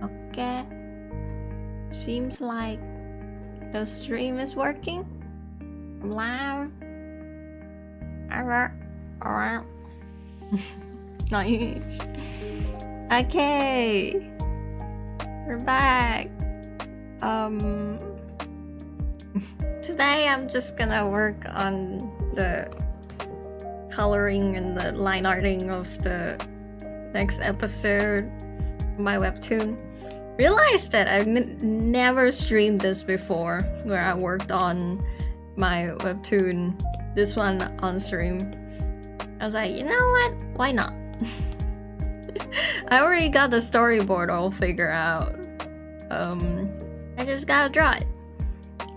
Okay. Seems like the stream is working. I'm live. Alright. Nice. Okay. We're back. Today I'm just gonna work on the coloring and the line arting of the next episode of my webtoon. Realized that I've never streamed this before, where I worked on my webtoon, this one on stream. I was like, you know what? Why not? I already got the storyboard all figured out. I just gotta draw it.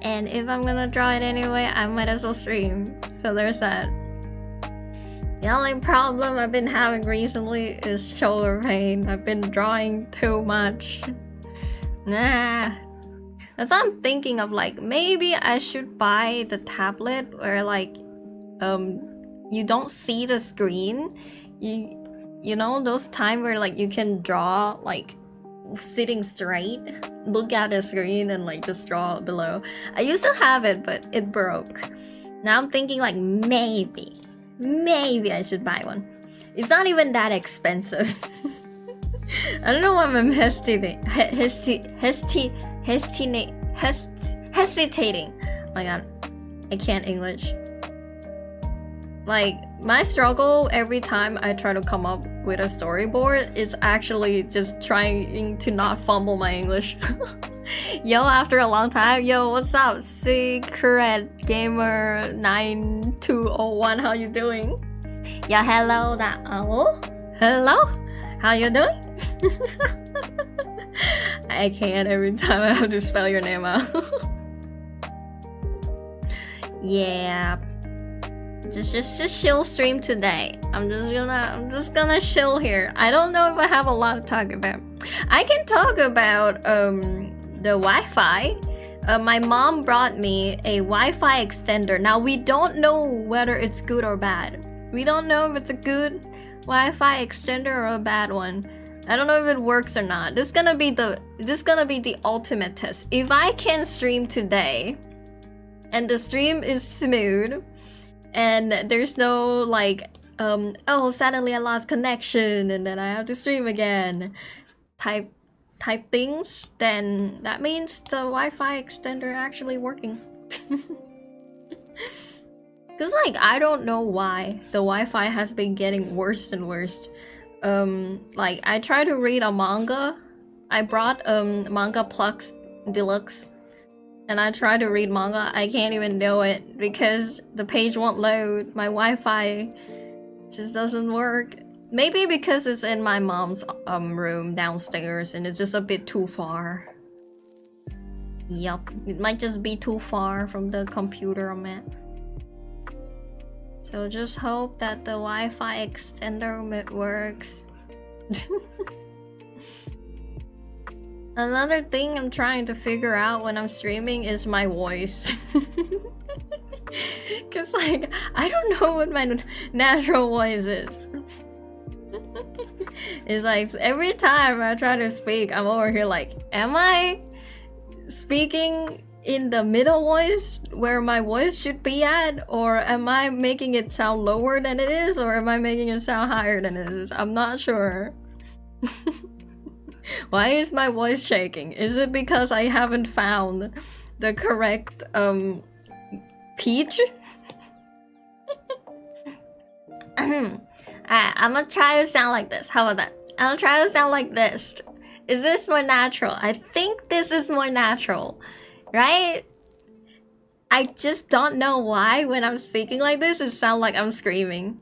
And if I'm gonna draw it anyway, I might as well stream. So there's that. The only problem I've been having recently is shoulder pain. I've been drawing too much. Nah. That's what I'm thinking of, like, maybe I should buy the tablet where, like, you don't see the screen. You know those times where, like, you can draw, like, sitting straight, look at the screen and, like, just draw below. I used to have it, but it broke. Now I'm thinking, like, maybe I should buy one. It's not even that expensive. I don't know why I'm hesitating. Oh my god, I can't English. Like, my struggle every time I try to come up with a storyboard is actually just trying to not fumble my English. Yo, after a long time, yo, what's up? Secret Gamer 9201, how you doing? Yeah, hello, hello? How you doing? I can't every time I have to spell your name out. Yeah. Just chill stream today. I'm just gonna chill here. I don't know if I have a lot to talk about. I can talk about the Wi-Fi. My mom brought me a Wi-Fi extender. Now we don't know whether it's good or bad. We don't know if it's a good Wi-Fi extender or a bad one. I don't know if it works or not. This is gonna be the ultimate test. If I can stream today and the stream is smooth and there's no like oh, suddenly I lost connection and then I have to stream again type things, then that means the Wi-Fi extender actually working. Cause like I don't know why the Wi-Fi has been getting worse and worse. Like I try to read a manga. I brought Manga Plus Deluxe and I try to read manga. I can't even do it because the page won't load. My Wi-Fi just doesn't work. Maybe because it's in my mom's room downstairs and it's just a bit too far. Yup, it might just be too far from the computer I'm at. So just hope that the Wi-Fi extender works. Another thing I'm trying to figure out when I'm streaming is my voice. Cause like, I don't know what my natural voice is. It's like, every time I try to speak, I'm over here like, am I speaking in the middle voice where my voice should be at, or am I making it sound lower than it is, or am I making it sound higher than it is? I'm not sure. Why is my voice shaking? Is it because I haven't found the correct pitch? I'm gonna try to sound like this. How about that? I'll try to sound like this. Is this more natural? I think this is more natural. Right? I just don't know why when I'm speaking like this, it sounds like I'm screaming.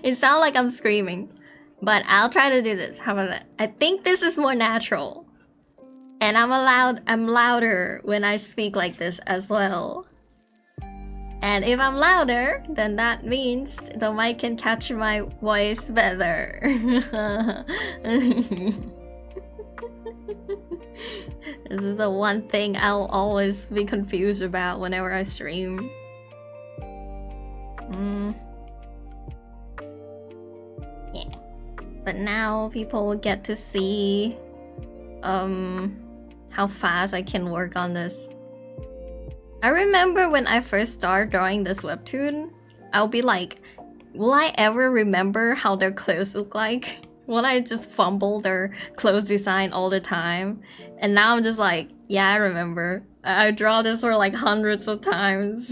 It sounds like I'm screaming. But I'll try to do this. How about that? I think this is more natural. And I'm louder when I speak like this as well. And if I'm louder, then that means the mic can catch my voice better. This is the one thing I'll always be confused about whenever I stream. But now people get to see how fast I can work on this. I remember when I first started drawing this webtoon, I'll be like, will I ever remember how their clothes look like? Will I just fumble their clothes design all the time? And now I'm just like, yeah, I remember. I draw this for like hundreds of times.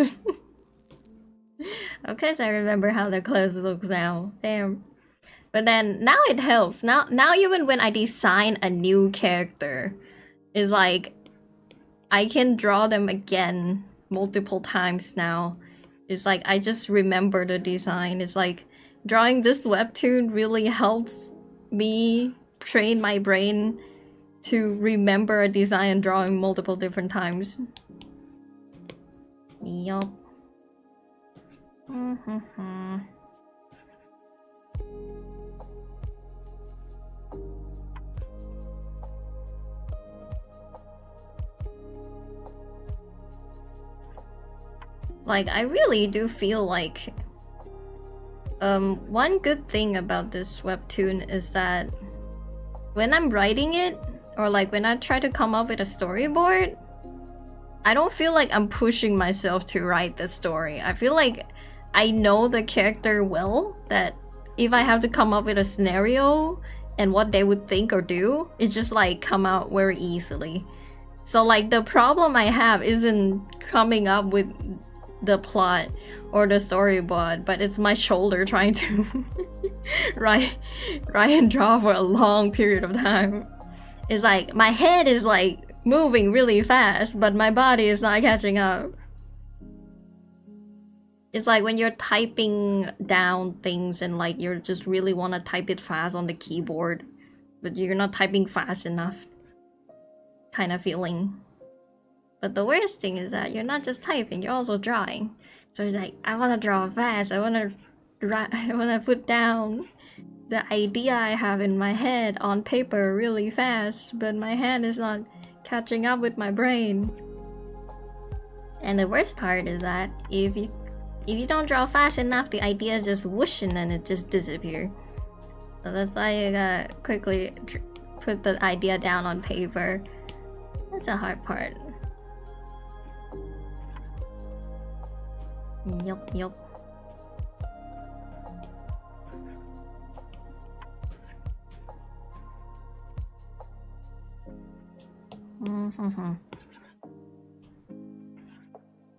Of course I remember how their clothes looks now. Damn. But then now it helps. Now even when I design a new character, it's like I can draw them again multiple times now. It's like I just remember the design. It's like drawing this webtoon really helps me train my brain to remember a design and drawing multiple different times. Yup. Like, I really do feel like one good thing about this webtoon is that when I'm writing it, or like when I try to come up with a storyboard, I don't feel like I'm pushing myself to write the story. I feel like I know the character well, that if I have to come up with a scenario and what they would think or do, it just like come out very easily. So like the problem I have isn't coming up with the plot or the storyboard, but it's my shoulder trying to write and draw for a long period of time. It's like my head is like moving really fast, but my body is not catching up. It's like when you're typing down things and like you just really want to type it fast on the keyboard, but you're not typing fast enough kind of feeling. But the worst thing is that you're not just typing, you're also drawing. So it's like, I want to draw fast, I want to put down the idea I have in my head on paper really fast, but my hand is not catching up with my brain. And the worst part is that if you don't draw fast enough, the idea is just whooshing and it just disappears. So that's why you gotta quickly put the idea down on paper. That's the hard part. Yup.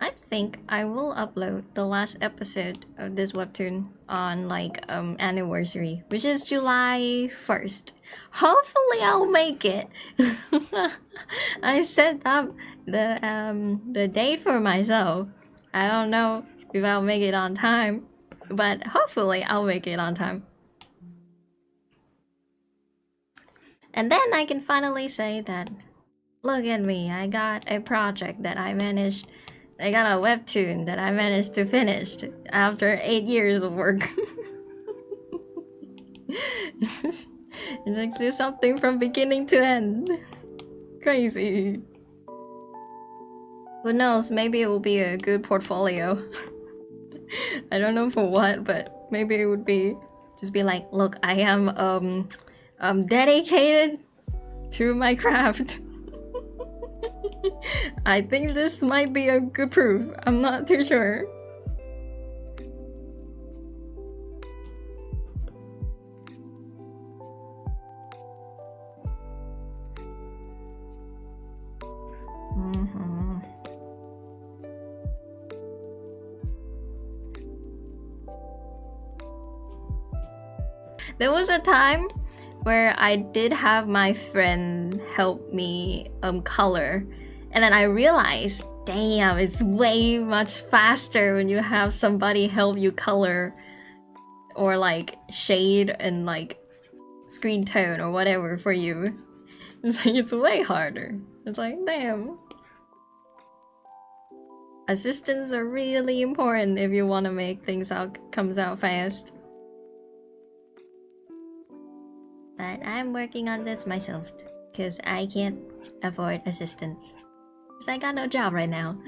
I think I will upload the last episode of this webtoon on like anniversary, which is July 1st. Hopefully I'll make it. I set up the date for myself. I don't know if I'll make it on time, but hopefully I'll make it on time. And then I can finally say that, look at me, I got a project that I managed. I got a webtoon that I managed to finish after 8 years of work. It's like something from beginning to end. Crazy. Who knows, maybe it will be a good portfolio. I don't know for what, but maybe it would be just be like, look, I am dedicated to my craft. I think this might be a good proof. I'm not too sure. There was a time where I did have my friend help me color, and then I realized, damn, it's way much faster when you have somebody help you color or like shade and like screen tone or whatever for you. It's like, it's way harder. It's like, damn. Assistants are really important if you want to make things comes out fast. But I'm working on this myself, because I can't afford assistants. Because I got no job right now.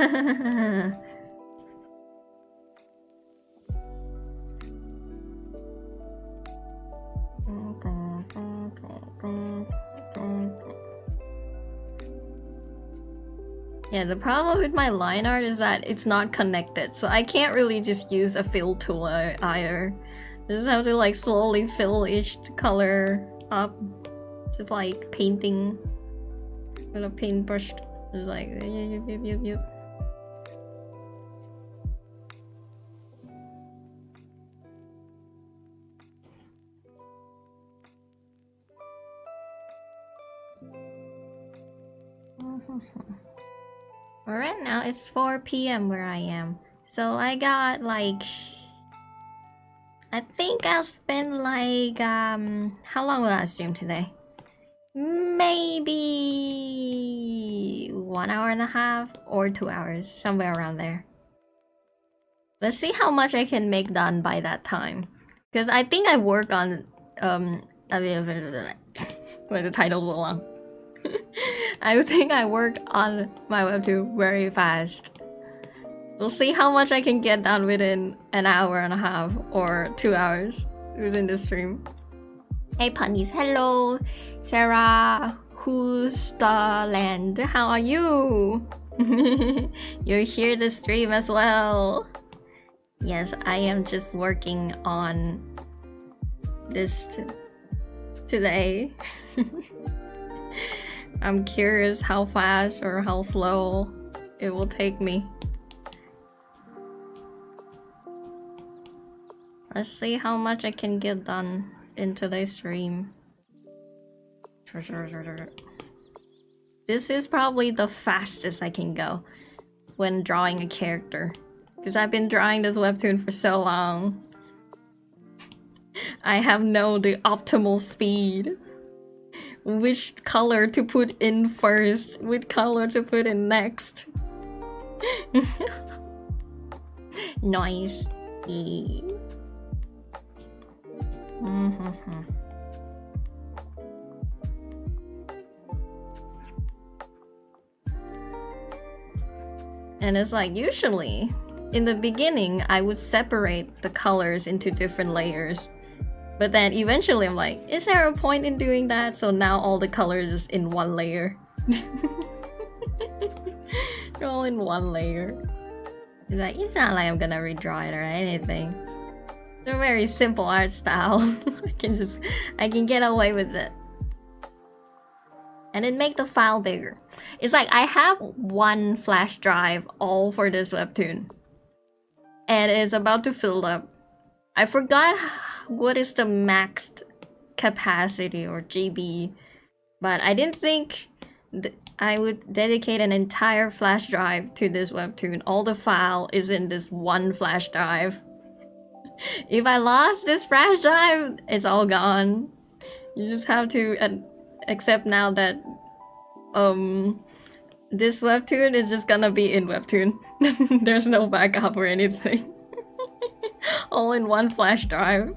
Okay. Yeah, the problem with my line art is that it's not connected, so I can't really just use a fill tool either. I just have to like slowly fill each color up, just like painting with a paintbrush. Just like yep. Well, right now it's 4 p.m. where I am, so I got like, I think I'll spend like how long will I stream today? Maybe 1 hour and a half or 2 hours, somewhere around there. Let's see how much I can make done by that time, because I think I work on where the title's long. I think I worked on my webtoon very fast. We'll see how much I can get done within an hour and a half or 2 hours within the stream. Hey punies, hello Sarah, who's the land? How are you? You're here to stream as well. Yes, I am just working on this today. I'm curious how fast or how slow it will take me. Let's see how much I can get done in today's stream. This is probably the fastest I can go when drawing a character, because I've been drawing this webtoon for so long. I have known the optimal speed. Which color to put in first, which color to put in next. Nice. Yeah. And it's like, usually in the beginning I would separate the colors into different layers. But then eventually I'm like, is there a point in doing that? So now all the colors is in one layer. They're all in one layer. It's like, it's not like I'm gonna redraw it or anything. It's a very simple art style. I can get away with it. And then make the file bigger. It's like I have one flash drive all for this webtoon. And it's about to fill up. I forgot what is the maxed capacity or GB, but I didn't think I would dedicate an entire flash drive to this webtoon. All the file is in this one flash drive. If I lost this flash drive, it's all gone. You just have to accept now that this webtoon is just gonna be in webtoon. There's no backup or anything. All in one flash drive.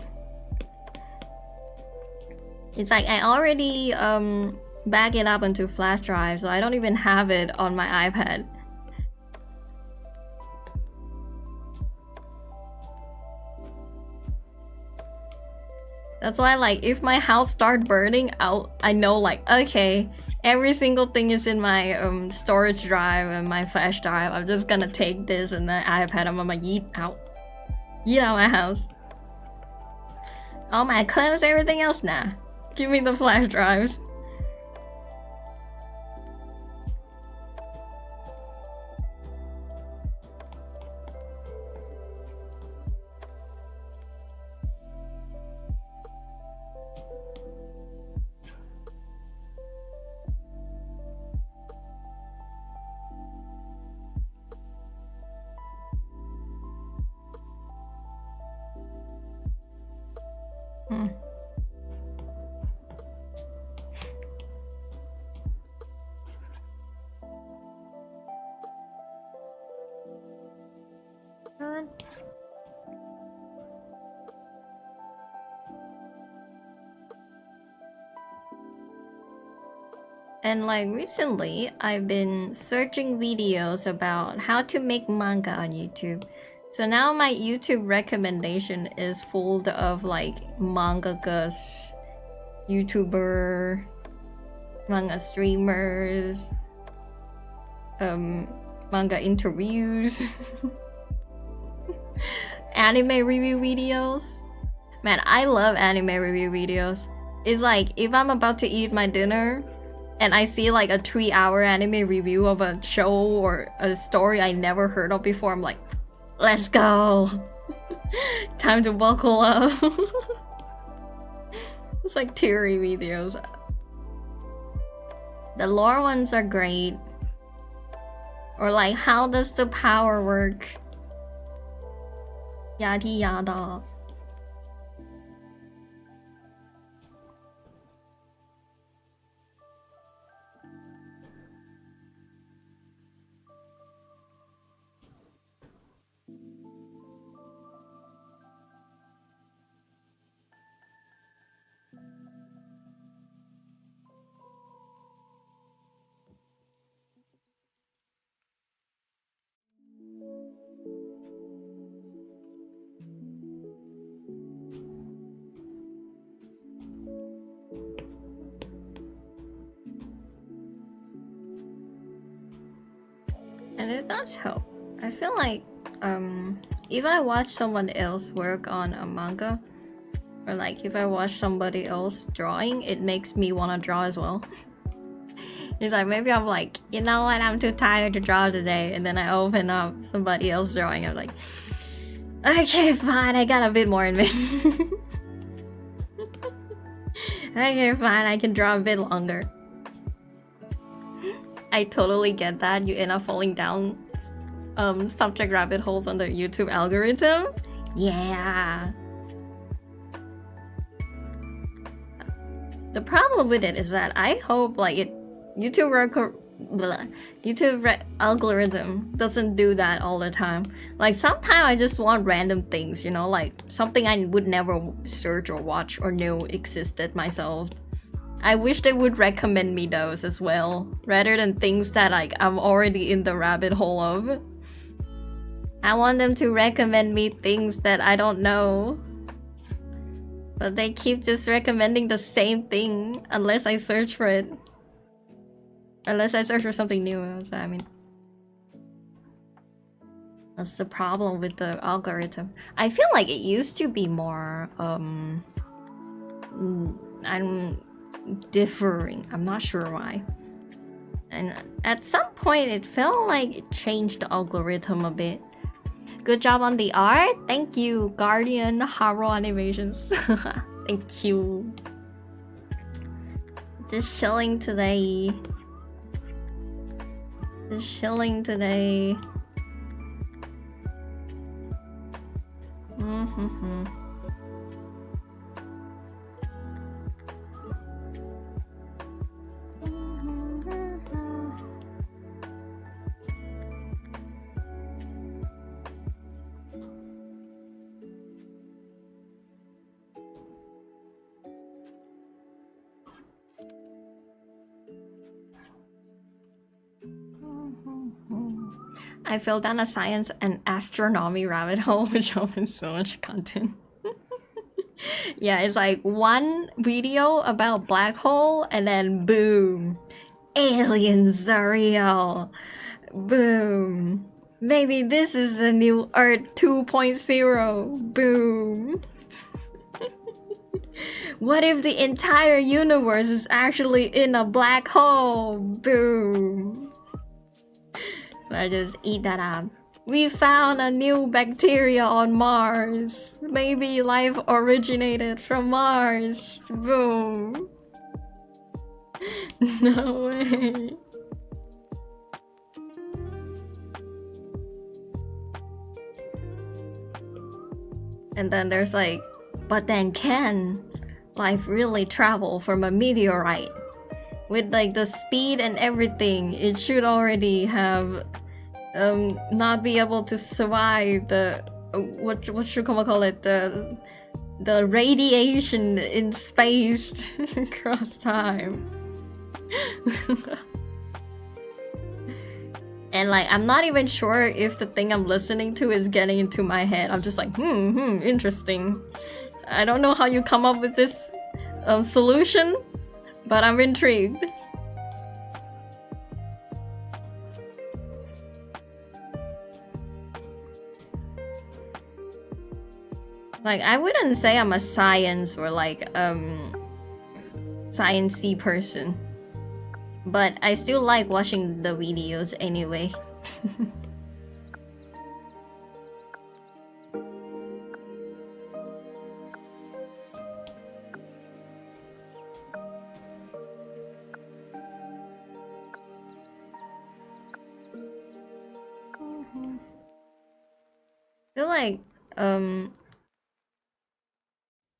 It's like I already back it up into flash drive, so I don't even have it on my iPad. That's why, like, if my house starts burning out, I know, like, okay, every single thing is in my storage drive and my flash drive. I'm just gonna take this and the iPad, I'm gonna yeet out my house. All my clothes, everything else, nah. Give me the flash drives. And like recently, I've been searching videos about how to make manga on YouTube. So now my YouTube recommendation is full of like mangakas YouTuber, manga streamers, manga interviews, anime review videos. Man, I love anime review videos. It's like if I'm about to eat my dinner and I see like a 3-hour anime review of a show or a story I never heard of before, I'm like, let's go. Time to buckle up. It's like theory videos. The lore ones are great. Or like, how does the power work? Yada yada. And it does help. I feel like if I watch someone else work on a manga, or like if I watch somebody else drawing, it makes me want to draw as well. It's like maybe I'm like, you know what, I'm too tired to draw today, and then I open up somebody else drawing, I'm like, okay, fine, I got a bit more in me. Okay, fine, I can draw a bit longer. I totally get that. You end up falling down subject rabbit holes on the YouTube algorithm. Yeah. The problem with it is that I hope like YouTube algorithm doesn't do that all the time. Like sometimes I just want random things, you know, like something I would never search or watch or know existed myself. I wish they would recommend me those as well, rather than things that like I'm already in the rabbit hole of. I want them to recommend me things that I don't know. But they keep just recommending the same thing unless I search for it. Unless I search for something new, so I mean. That's the problem with the algorithm. I feel like it used to be more I'm differing. I'm not sure why. And at some point it felt like it changed the algorithm a bit. Good job on the art. Thank you, Guardian Haro Animations. Thank you. Just chilling today. Just chilling today. I fell down a science and astronomy rabbit hole, which opens so much content. Yeah, it's like one video about black hole and then boom, aliens are real. Boom. Maybe this is the new Earth 2.0. Boom. What if the entire universe is actually in a black hole? Boom. I just eat that up. We found a new bacteria on Mars. Maybe life originated from Mars. Boom. No way. And then there's like, but then can life really travel from a meteorite? With like the speed and everything, it should already have not be able to survive the what should I call it, the radiation in space across time. And like I'm not even sure if the thing I'm listening to is getting into my head. I'm just like interesting. I don't know how you come up with this solution, but I'm intrigued. Like, I wouldn't say I'm a science or like sciencey person, but I still like watching the videos anyway. I feel like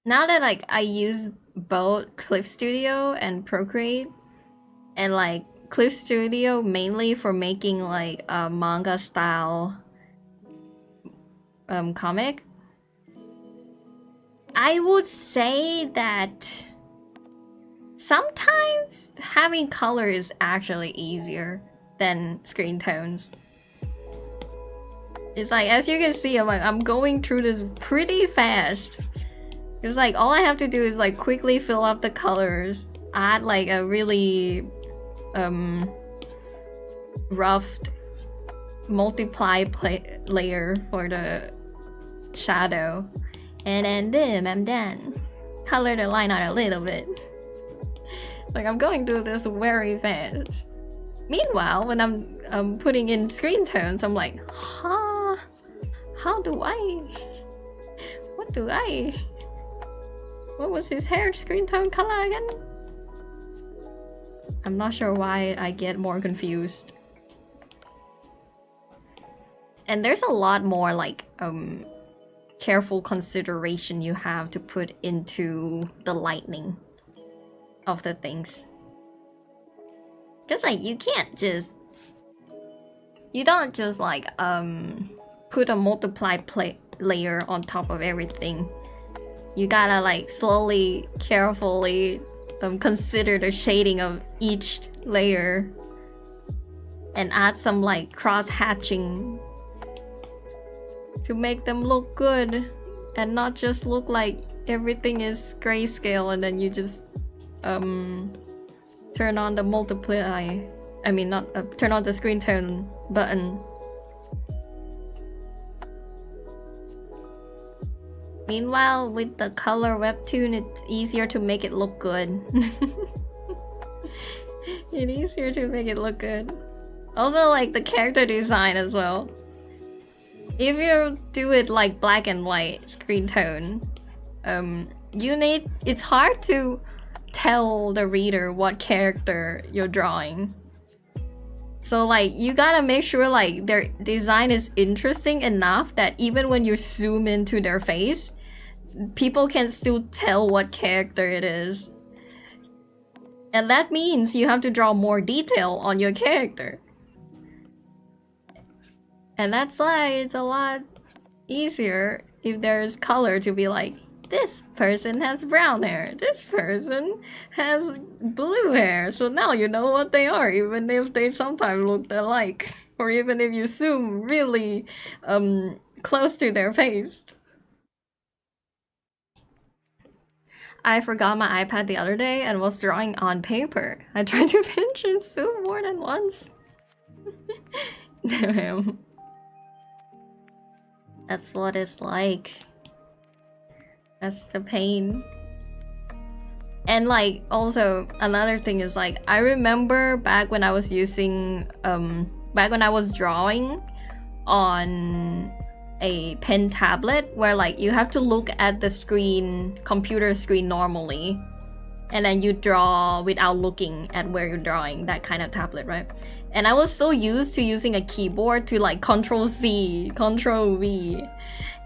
now that like I use both Clip Studio and Procreate, and like Clip Studio mainly for making like a manga style comic, I would say that sometimes having color is actually easier than screen tones. It's like, as you can see, I'm going through this pretty fast. It's like all I have to do is like quickly fill up the colors, add like a really roughed multiply layer for the shadow, and then boom, I'm done. Color the line out a little bit. Like, I'm going through this very fast. Meanwhile, when I'm putting in screen tones, I'm like, huh? How do I? What do I? What was his hair screen tone color again? I'm not sure why I get more confused. And there's a lot more like careful consideration you have to put into the lighting of the things. Cause like you don't just like put a multiply layer on top of everything. You gotta like slowly, carefully consider the shading of each layer and add some like cross hatching to make them look good and not just look like everything is grayscale and then you just turn on the multiply. I mean, not turn on the screen tone button. Meanwhile, with the color webtoon, it's easier to make it look good. It's easier to make it look good. Also, like the character design as well. If you do it like black and white screen tone, it's hard to tell the reader what character you're drawing. So like you gotta make sure like their design is interesting enough that even when you zoom into their face, people can still tell what character it is. And that means you have to draw more detail on your character. And that's why it's a lot easier if there's color to be like, this person has brown hair, this person has blue hair, so now you know what they are, even if they sometimes look alike, or even if you zoom really close to their face. I forgot my iPad the other day and was drawing on paper. I tried to pinch and zoom more than once. Damn. That's what it's like. That's the pain. And like, also, another thing is like, I remember back when I was using, back when I was drawing on a pen tablet, where like you have to look at the screen, computer screen normally, and then you draw without looking at where you're drawing, that kind of tablet, right? And I was so used to using a keyboard to like Control C, Control V.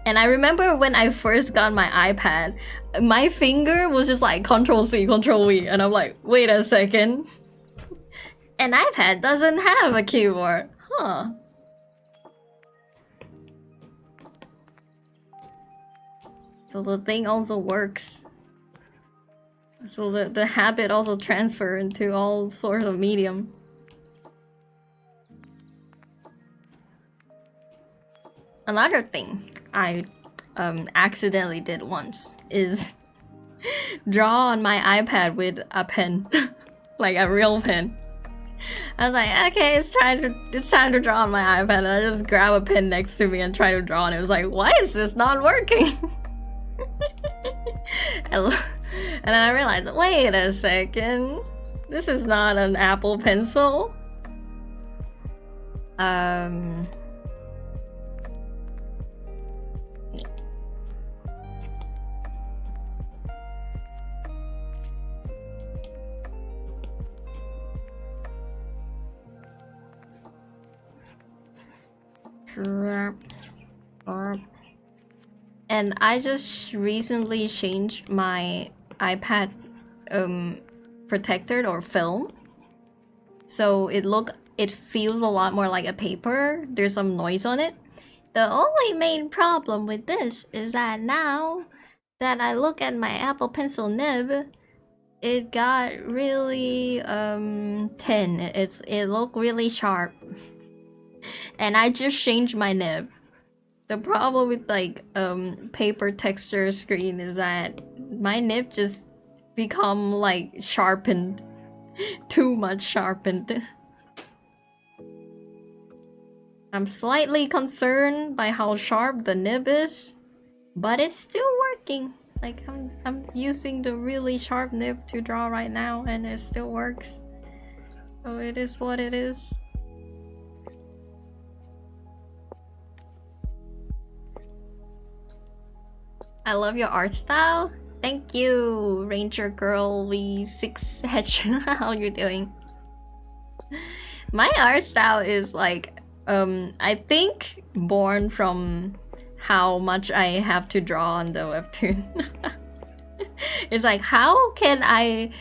And I remember when I first got my iPad, my finger was just like Control C, Control V. And I'm like, wait a second. An iPad doesn't have a keyboard. Huh. So the thing also works. So the habit also transfer into all sorts of medium. Another thing I accidentally did once is draw on my iPad with a pen, like a real pen. I was like, okay, it's time to draw on my iPad. And I just grab a pen next to me and try to draw, and it was like, why is this not working? and then I realized, wait a second, this is not an Apple Pencil. And I just recently changed my iPad protector or film, so it feels a lot more like a paper. There's some noise on it. The only main problem with this is that now that I look at my Apple Pencil nib, it got really thin. It looked really sharp. And I just changed my nib. The problem with like paper texture screen is that my nib just become like sharpened. Too much sharpened. I'm slightly concerned by how sharp the nib is, but it's still working. Like I'm using the really sharp nib to draw right now, and it still works. So it is what it is. I love your art style. Thank you, Ranger Girl V6H. How you doing? My art style is like I think born from how much I have to draw on the webtoon. It's like, how can I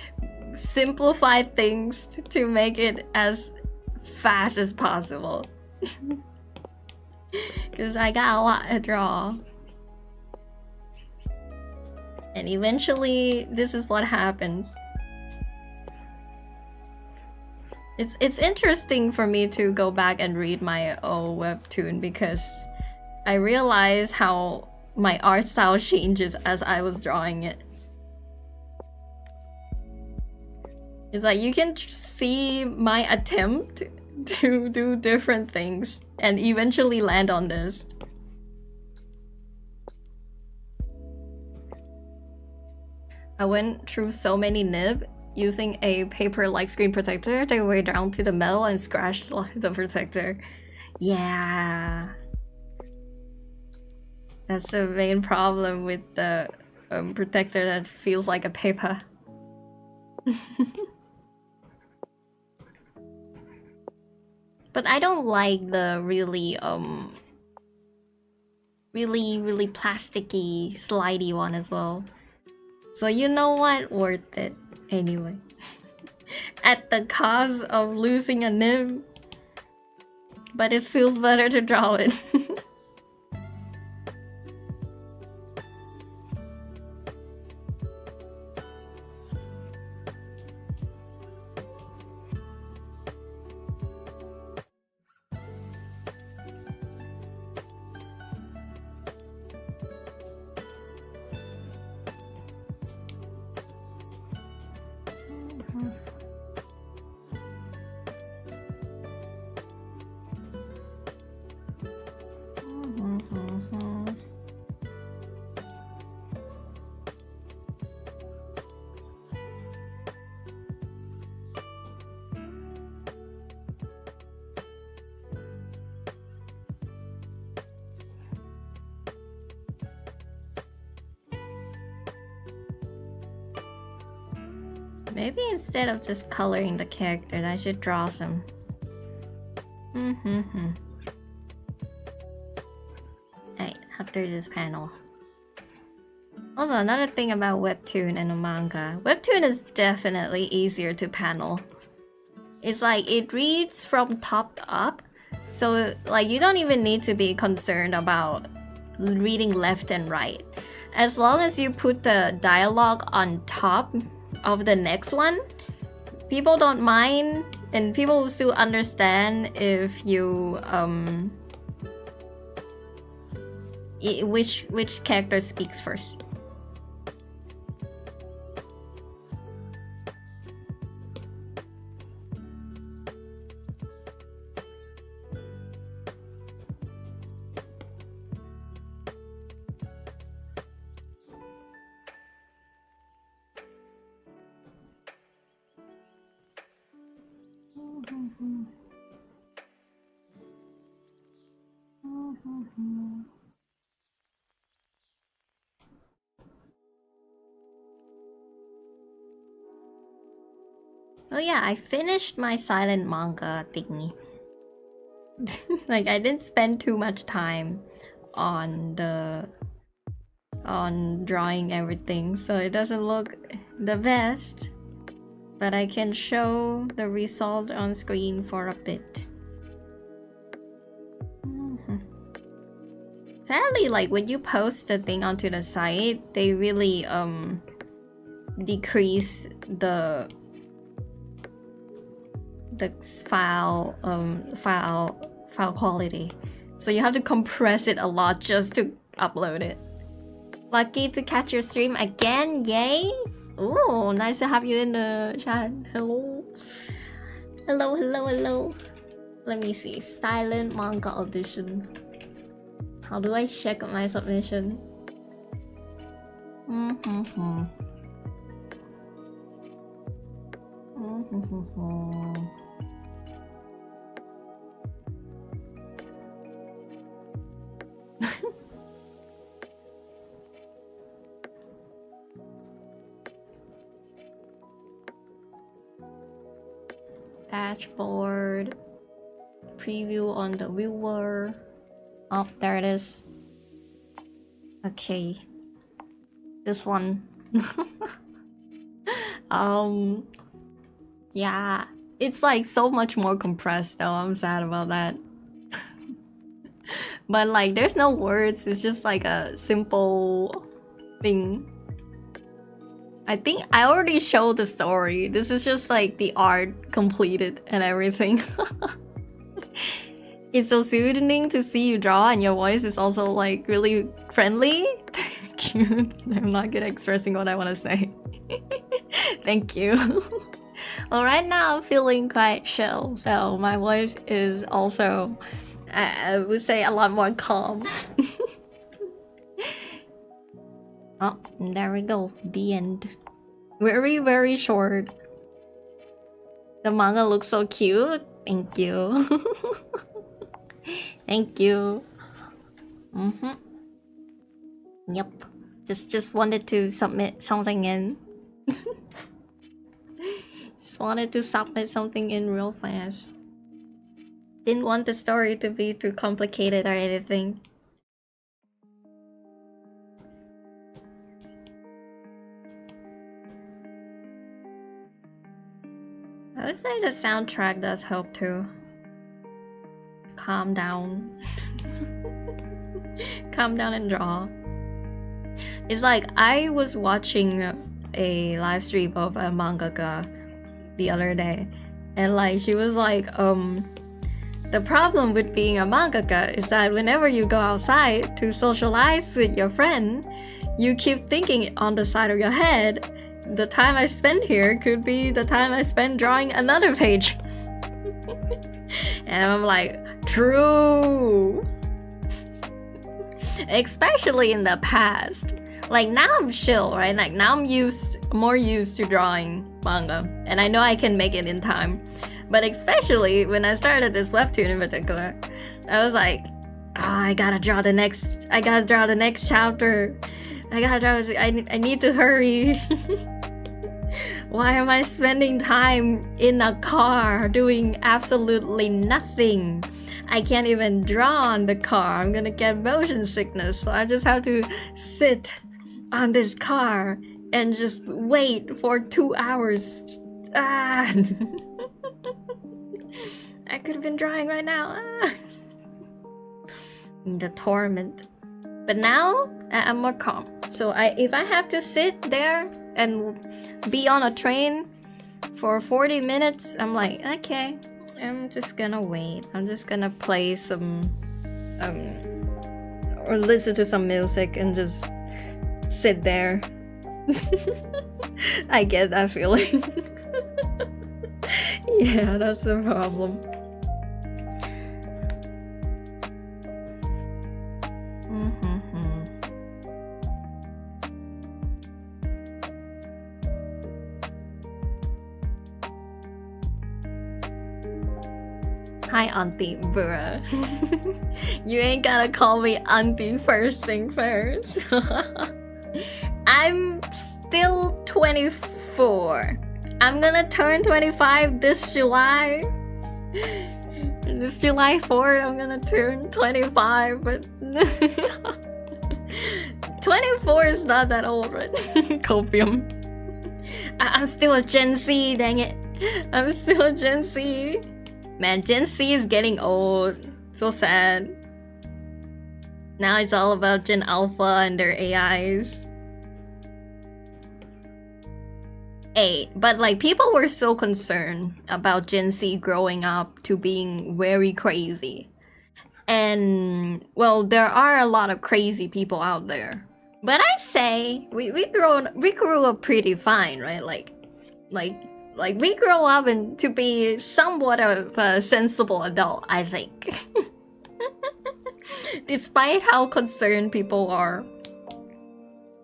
simplify things to make it as fast as possible? Because I got a lot to draw. And eventually, this is what happens. It's interesting for me to go back and read my old webtoon because I realize how my art style changes as I was drawing it. It's like you can see my attempt to do different things and eventually land on this. I went through so many nib using a paper-like screen protector to way down to the metal and scratched the protector. Yeah. That's the main problem with the protector that feels like a paper. But I don't like the really plasticky, slidey one as well. So you know what? Worth it anyway. At the cost of losing a nib. But it feels better to draw it. Maybe instead of just coloring the characters, I should draw some. Alright, after this panel. Also, another thing about webtoon and a manga. Webtoon is definitely easier to panel. It's like, it reads from top to up. So, like, you don't even need to be concerned about reading left and right. As long as you put the dialogue on top of the next one, people don't mind, and people will still understand if you which character speaks first. Oh yeah, I finished my silent manga thingy. Like, I didn't spend too much time on drawing everything, so it doesn't look the best, but I can show the result on screen for a bit. Sadly, like, when you post the thing onto the site, they really decrease the file quality, so you have to compress it a lot just to upload it. Lucky to catch your stream again, yay! Ooh, nice to have you in the chat. Hello. Hello, hello, hello. Let me see. Silent manga audition. How do I check my submission? Dashboard. Preview on the viewer. Oh, there it is. Okay. This one. Yeah. It's like so much more compressed though. I'm sad about that. But like, there's no words. It's just like a simple thing. I think I already showed the story. This is just like the art completed and everything. It's so soothing to see you draw, and your voice is also like really friendly. Thank you. I'm not good at expressing what I want to say. Thank you. Well, right now I'm feeling quite chill, so my voice is also, I would say, a lot more calm. Oh, there we go. The end. Very, very short. The manga looks so cute. Thank you. Thank you. Yep. Just wanted to submit something in. Just wanted to submit something in real fast. Didn't want the story to be too complicated or anything. I would say the soundtrack does help too. Calm down. Calm down and draw. It's like I was watching a live stream of a mangaka the other day, and like she was like, the problem with being a mangaka is that whenever you go outside to socialize with your friend, you keep thinking on the side of your head, the time I spend here could be the time I spend drawing another page. And I'm like, true. Especially in the past. Like now I'm chill, right? Like now I'm more used to drawing manga, and I know I can make it in time. But especially when I started this webtoon in particular, I was like, I gotta draw the next chapter. I need to hurry. Why am I spending time in a car doing absolutely nothing? I can't even draw on the car. I'm gonna get motion sickness. So I just have to sit on this car and just wait for 2 hours. Ah. I could have been drawing right now. Ah. The torment. But now I'm more calm. So if I have to sit there and be on a train for 40 minutes, I'm like, okay, I'm just gonna wait. I'm just gonna play some or listen to some music and just sit there. I get that feeling. Yeah, that's the problem. Hi, Auntie, bruh. You ain't gotta call me Auntie first thing first. I'm still 24. I'm gonna turn 25 this July. This July 4th, I'm gonna turn 25, but 24 is not that old, right? Copium. I'm still a Gen Z, dang it. I'm still a Gen Z. Man, Gen Z is getting old. So sad. Now it's all about Gen Alpha and their AIs. Hey, but like people were so concerned about Gen Z growing up to being very crazy. And well, there are a lot of crazy people out there. But I say we grew up pretty fine, right? Like we grow up to be somewhat of a sensible adult, I think. Despite how concerned people are.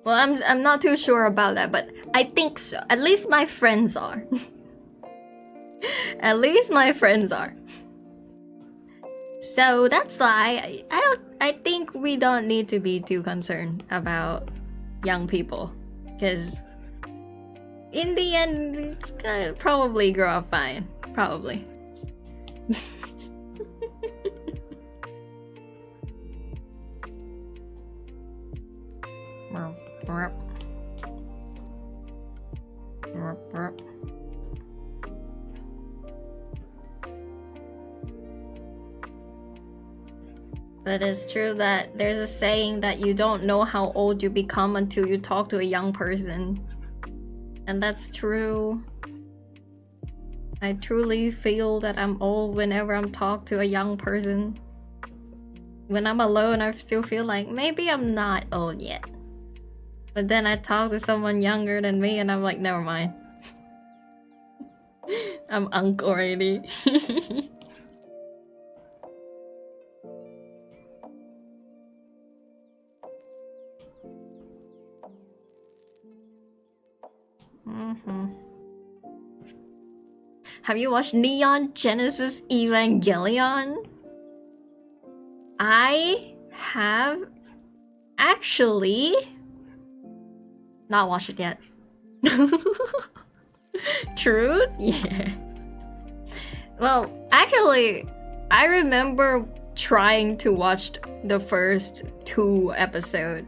Well, I'm not too sure about that, but I think so. At least my friends are. At least my friends are. So that's why I think we don't need to be too concerned about young people, because in the end, probably grow up fine. Probably. But it's true that there's a saying that you don't know how old you become until you talk to a young person. And that's true. I truly feel that I'm old whenever I'm talking to a young person. When I'm alone, I still feel like maybe I'm not old yet. But then I talk to someone younger than me and I'm like, never mind. I'm unk already. Have you watched Neon Genesis Evangelion? I have actually not watched it yet. True? Yeah. Well, actually, I remember trying to watch the first 2 episodes.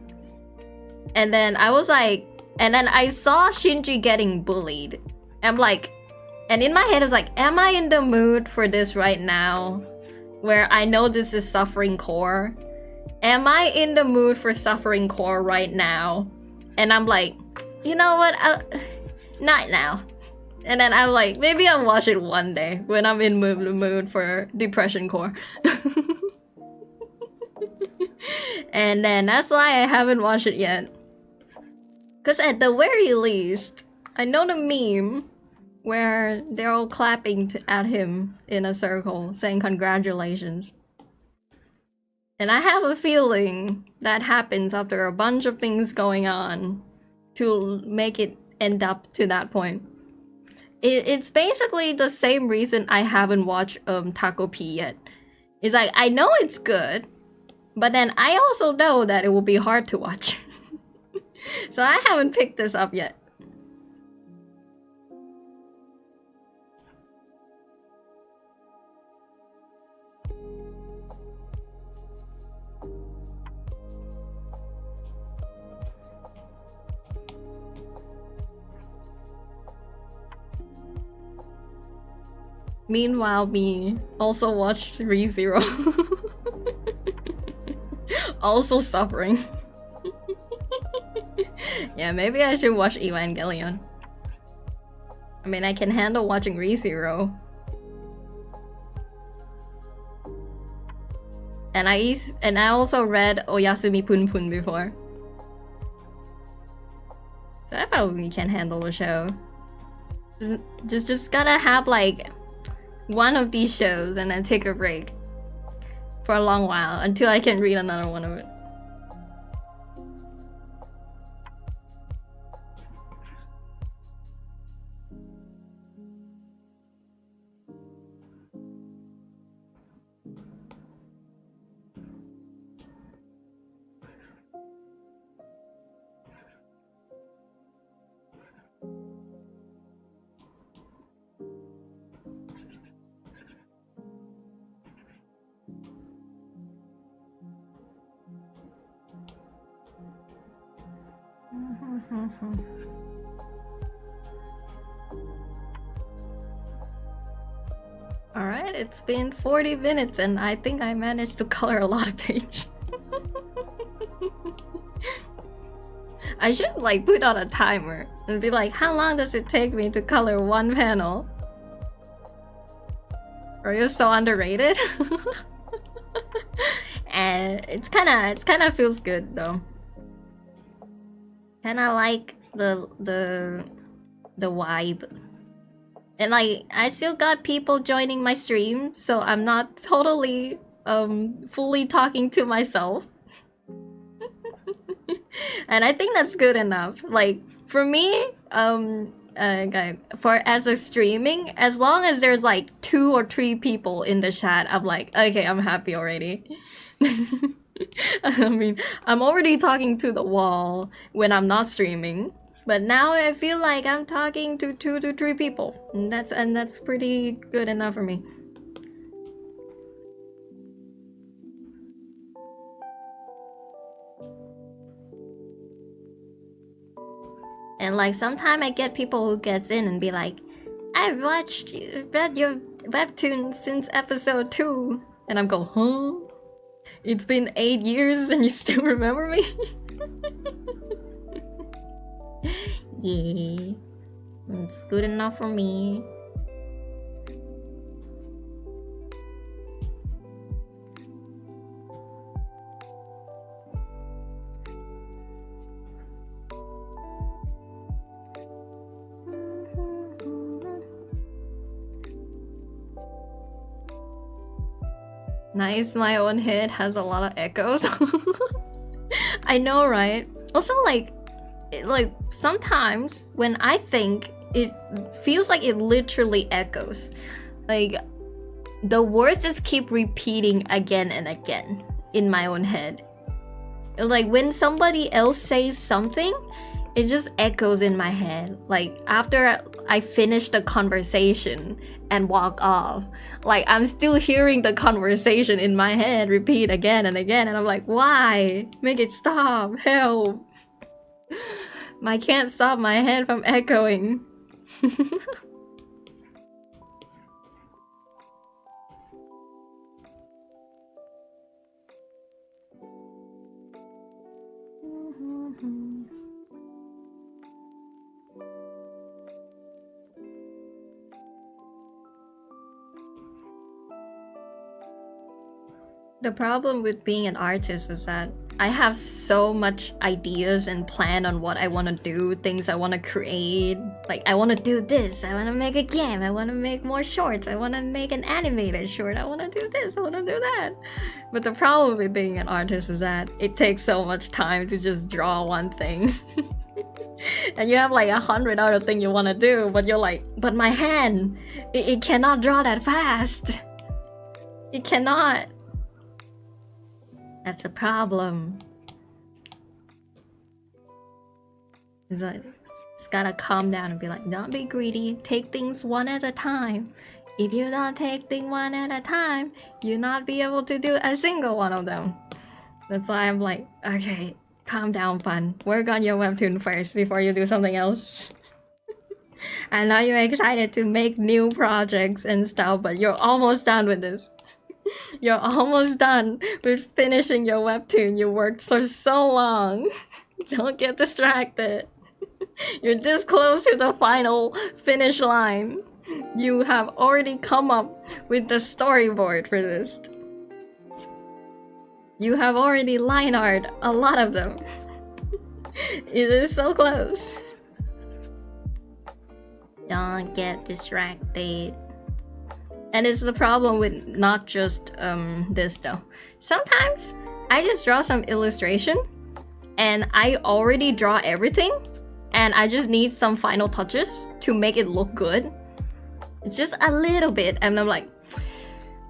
And then I was like, and then I saw Shinji getting bullied. I'm like, and in my head I was like, am I in the mood for this right now? Where I know this is suffering core. Am I in the mood for suffering core right now? And I'm like, you know what? Not now. And then I'm like, maybe I'll watch it one day when I'm in the mood for depression core. And then that's why I haven't watched it yet. Because at the very least, I know the meme where they're all clapping at him in a circle, saying congratulations. And I have a feeling that happens after a bunch of things going on to make it end up to that point. It's basically the same reason I haven't watched Taco P yet. It's like, I know it's good, but then I also know that it will be hard to watch. So I haven't picked this up yet. Meanwhile, me also watched ReZero. Also suffering. Yeah, maybe I should watch Evangelion. I mean, I can handle watching ReZero. And I also read Oyasumi Pun Pun before. So I probably can handle the show. Just gotta have like one of these shows and then take a break for a long while until I can read another one of it. Alright, it's been 40 minutes and I think I managed to color a lot of pages. I should like put on a timer and be like, how long does it take me to color one panel? Are you so underrated? And it's kinda feels good though. Kinda like the vibe. And like I still got people joining my stream, so I'm not totally fully talking to myself. And I think that's good enough. Like for me, for as a streaming, as long as there's like 2 or 3 people in the chat, I'm like, okay, I'm happy already. I mean, I'm already talking to the wall when I'm not streaming, but now I feel like I'm talking to 2 to 3 people, and that's pretty good enough for me. And like sometimes I get people who gets in and be like, I've read your webtoon since episode 2, and I'm go, huh? It's been 8 years and you still remember me? Yeah, it's good enough for me. Nice, my own head has a lot of echoes. I know, right? Also, like sometimes when I think, it feels like it literally echoes. Like the words just keep repeating again and again in my own head. Like when somebody else says something, it just echoes in my head. Like after I finish the conversation and walk off, like I'm still hearing the conversation in my head repeat again and again, and I'm like, why? Make it stop, help. I can't stop my head from echoing. The problem with being an artist is that I have so much ideas and plan on what I want to do, things I want to create. Like I want to do this, I want to make a game, I want to make more shorts, I want to make an animated short, I want to do this, I want to do that. But the problem with being an artist is that it takes so much time to just draw one thing. And you have like 100 other things you want to do, but you're like, but my hand, it cannot draw that fast. It cannot. That's a problem. It's like, just gotta calm down and be like, don't be greedy, take things one at a time. If you don't take things one at a time, you'll not be able to do a single one of them. That's why I'm like, okay, calm down, Fun. Work on your webtoon first before you do something else. I know you're excited to make new projects and stuff, but you're almost done with this. You're almost done with finishing your webtoon. You worked for so long. Don't get distracted. You're this close to the final finish line. You have already come up with the storyboard for this. You have already line art a lot of them. It is so close. Don't get distracted. And it's the problem with not just this though. Sometimes I just draw some illustration and I already draw everything and I just need some final touches to make it look good. It's just a little bit and I'm like,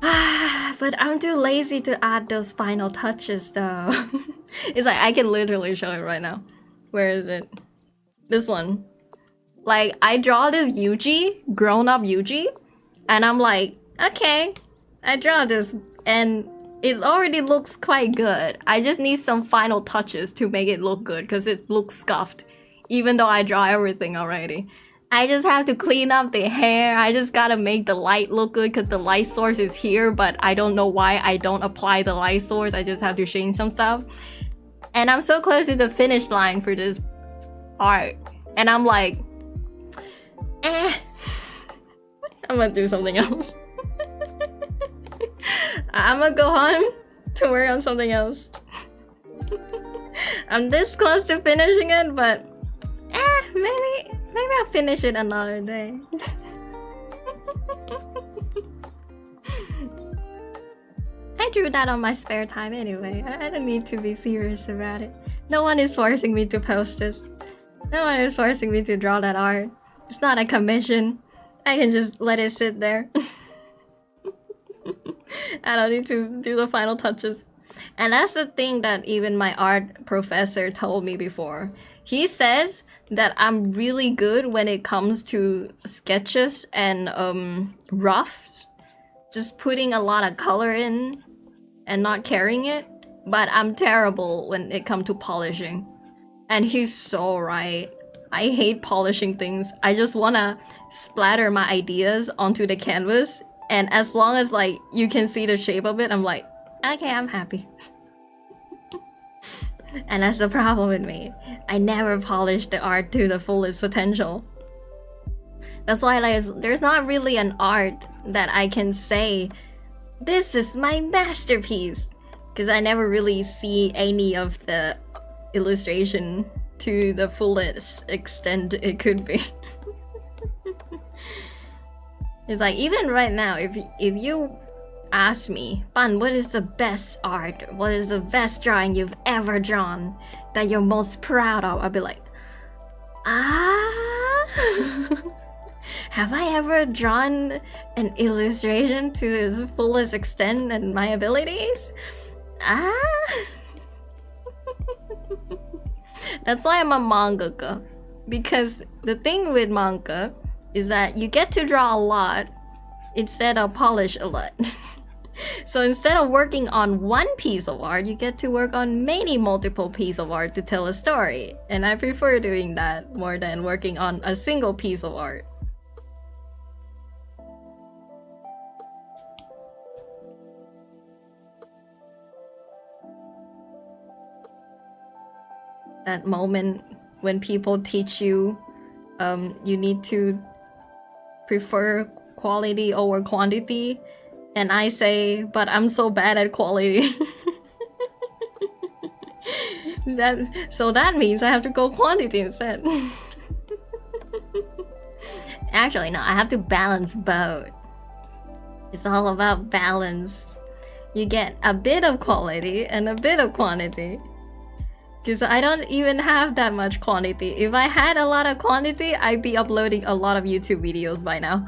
but I'm too lazy to add those final touches though. It's like I can literally show it right now. Where is it? This one. Like I draw this Yuji, grown-up Yuji, and I'm like, okay, I draw this and it already looks quite good. I just need some final touches to make it look good because it looks scuffed even though I draw everything already. I just have to clean up the hair. I just gotta make the light look good because the light source is here, but I don't know why I don't apply the light source. I just have to change some stuff. And I'm so close to the finish line for this art. And I'm like, I'm gonna do something else. I'm gonna go home to work on something else. I'm this close to finishing it, but maybe I'll finish it another day. I drew that on my spare time anyway. I don't need to be serious about it. No one is forcing me to post this. No one is forcing me to draw that art. It's not a commission. I can just let it sit there. I don't need to do the final touches. And that's the thing that even my art professor told me before. He says that I'm really good when it comes to sketches and roughs. Just putting a lot of color in and not carrying it. But I'm terrible when it comes to polishing. And he's so right. I hate polishing things. I just wanna splatter my ideas onto the canvas. And as long as like you can see the shape of it, I'm like, okay, I'm happy. And that's the problem with me. I never polish the art to the fullest potential. That's why like, there's not really an art that I can say, this is my masterpiece. Because I never really see any of the illustration to the fullest extent it could be. It's like, even right now, if you ask me, Ban, what is the best art? What is the best drawing you've ever drawn that you're most proud of? I'll be like, have I ever drawn an illustration to its fullest extent and my abilities? That's why I'm a mangaka. Because the thing with manga is that you get to draw a lot instead of polish a lot. So instead of working on one piece of art, you get to work on multiple pieces of art to tell a story. And I prefer doing that more than working on a single piece of art. That moment when people teach you you need to prefer quality over quantity, and I say, but I'm so bad at quality. So that means I have to go quantity instead. Actually, no, I have to balance both. It's all about balance. You get a bit of quality and a bit of quantity. Because I don't even have that much quantity. If I had a lot of quantity, I'd be uploading a lot of YouTube videos by now.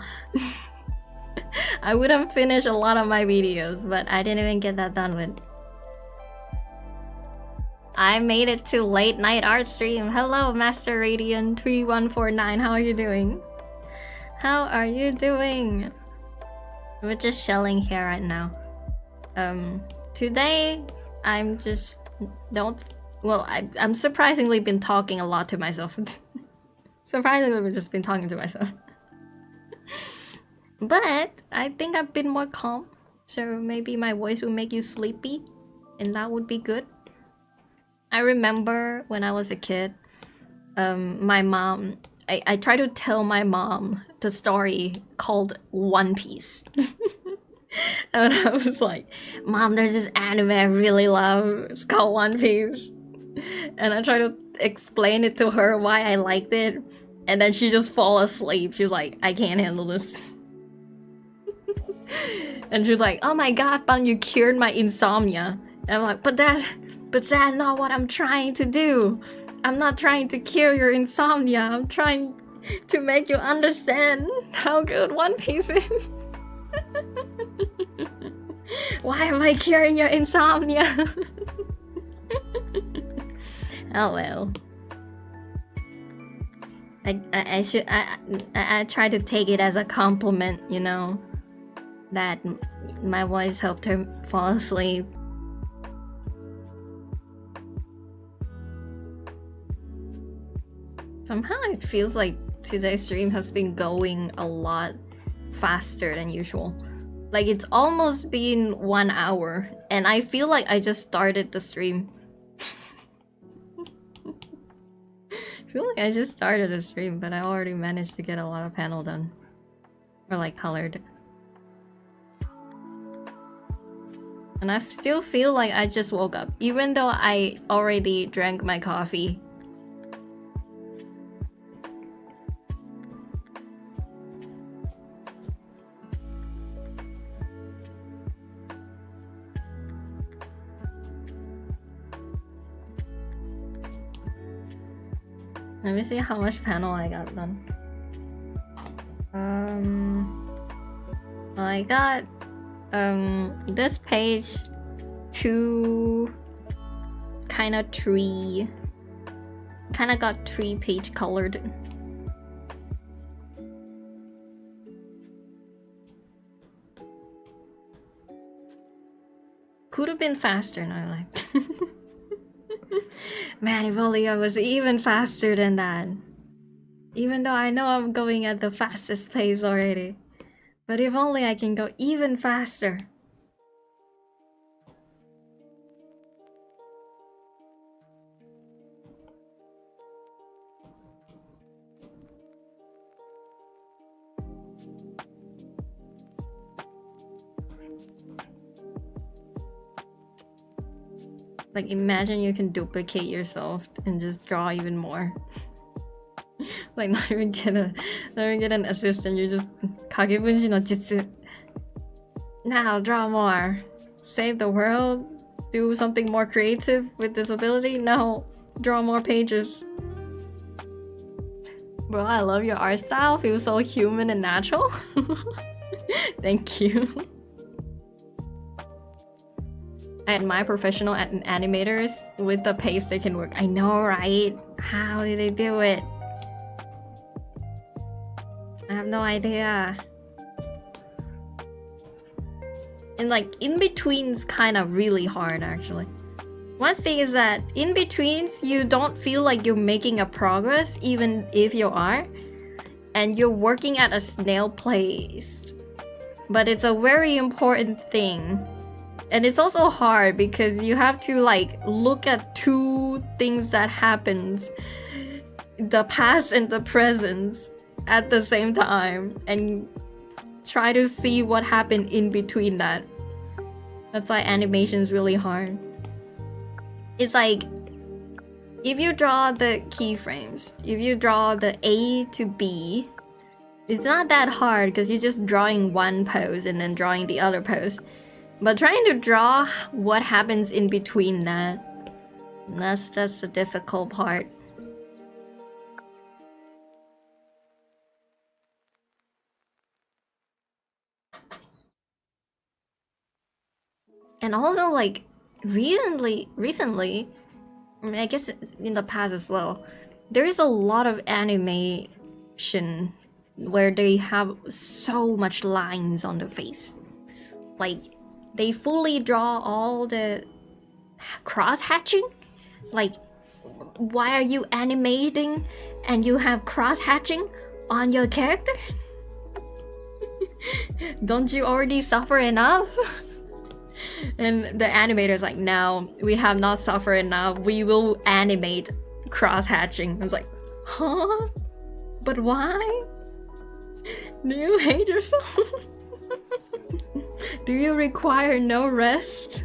I would have finished a lot of my videos, but I didn't even get that done with. I made it to late night art stream. Hello, Master Radiant 3149. How are you doing? How are you doing? We're just shelling here right now. Today I'm just I'm surprisingly been talking a lot to myself. Surprisingly, I've just been talking to myself. But I think I've been more calm, so maybe my voice will make you sleepy, and that would be good. I remember when I was a kid, my mom, I tried to tell my mom the story called One Piece. And I was like, Mom, there's this anime I really love. It's called One Piece. And I tried to explain it to her why I liked it. And then she just fall asleep. She's like, I can't handle this. And she's like, oh my god, Bang, you cured my insomnia. And I'm like, but that's not what I'm trying to do. I'm not trying to cure your insomnia. I'm trying to make you understand how good One Piece is. Why am I curing your insomnia? Oh well. I try to take it as a compliment, you know, that my voice helped her fall asleep. Somehow it feels like today's stream has been going a lot faster than usual. Like it's almost been 1 hour and I feel like I just started the stream. I feel like I just started the stream, but I already managed to get a lot of panel done. Or like colored. And I still feel like I just woke up, even though I already drank my coffee. Let me see how much panel I got done. Well, I got this page 2 kind of 3 got 3 page colored. Could have been faster, and I liked. Man, if only I was even faster than that. Even though I know I'm going at the fastest pace already. But if only I can go even faster. Like imagine you can duplicate yourself and just draw even more. Like not even get an assistant, you just kagebunshi no jutsu. Now draw more. Save the world? Do something more creative with this ability? No. Draw more pages. Bro, I love your art style. Feels so human and natural. Thank you. I admire professional animators with the pace they can work. I know, right? How did they do it? I have no idea. And like in-betweens kind of really hard actually. One thing is that in-betweens you don't feel like you're making a progress even if you are. And you're working at a snail pace. But it's a very important thing. And it's also hard because you have to like look at 2 things that happens. The past and the present at the same time. And try to see what happened in between that. That's why animation is really hard. It's like, if you draw the keyframes, if you draw the A to B, it's not that hard because you're just drawing one pose and then drawing the other pose. But trying to draw what happens in between that's the difficult part. And also like recently, I mean I guess in the past as well, there is a lot of animation where they have so much lines on the face. Like they fully draw all the cross-hatching? Like, why are you animating and you have cross-hatching on your character? Don't you already suffer enough? And the animator's like, no, we have not suffered enough. We will animate cross-hatching. I was like, huh? But why? Do you hate yourself? Do you require no rest?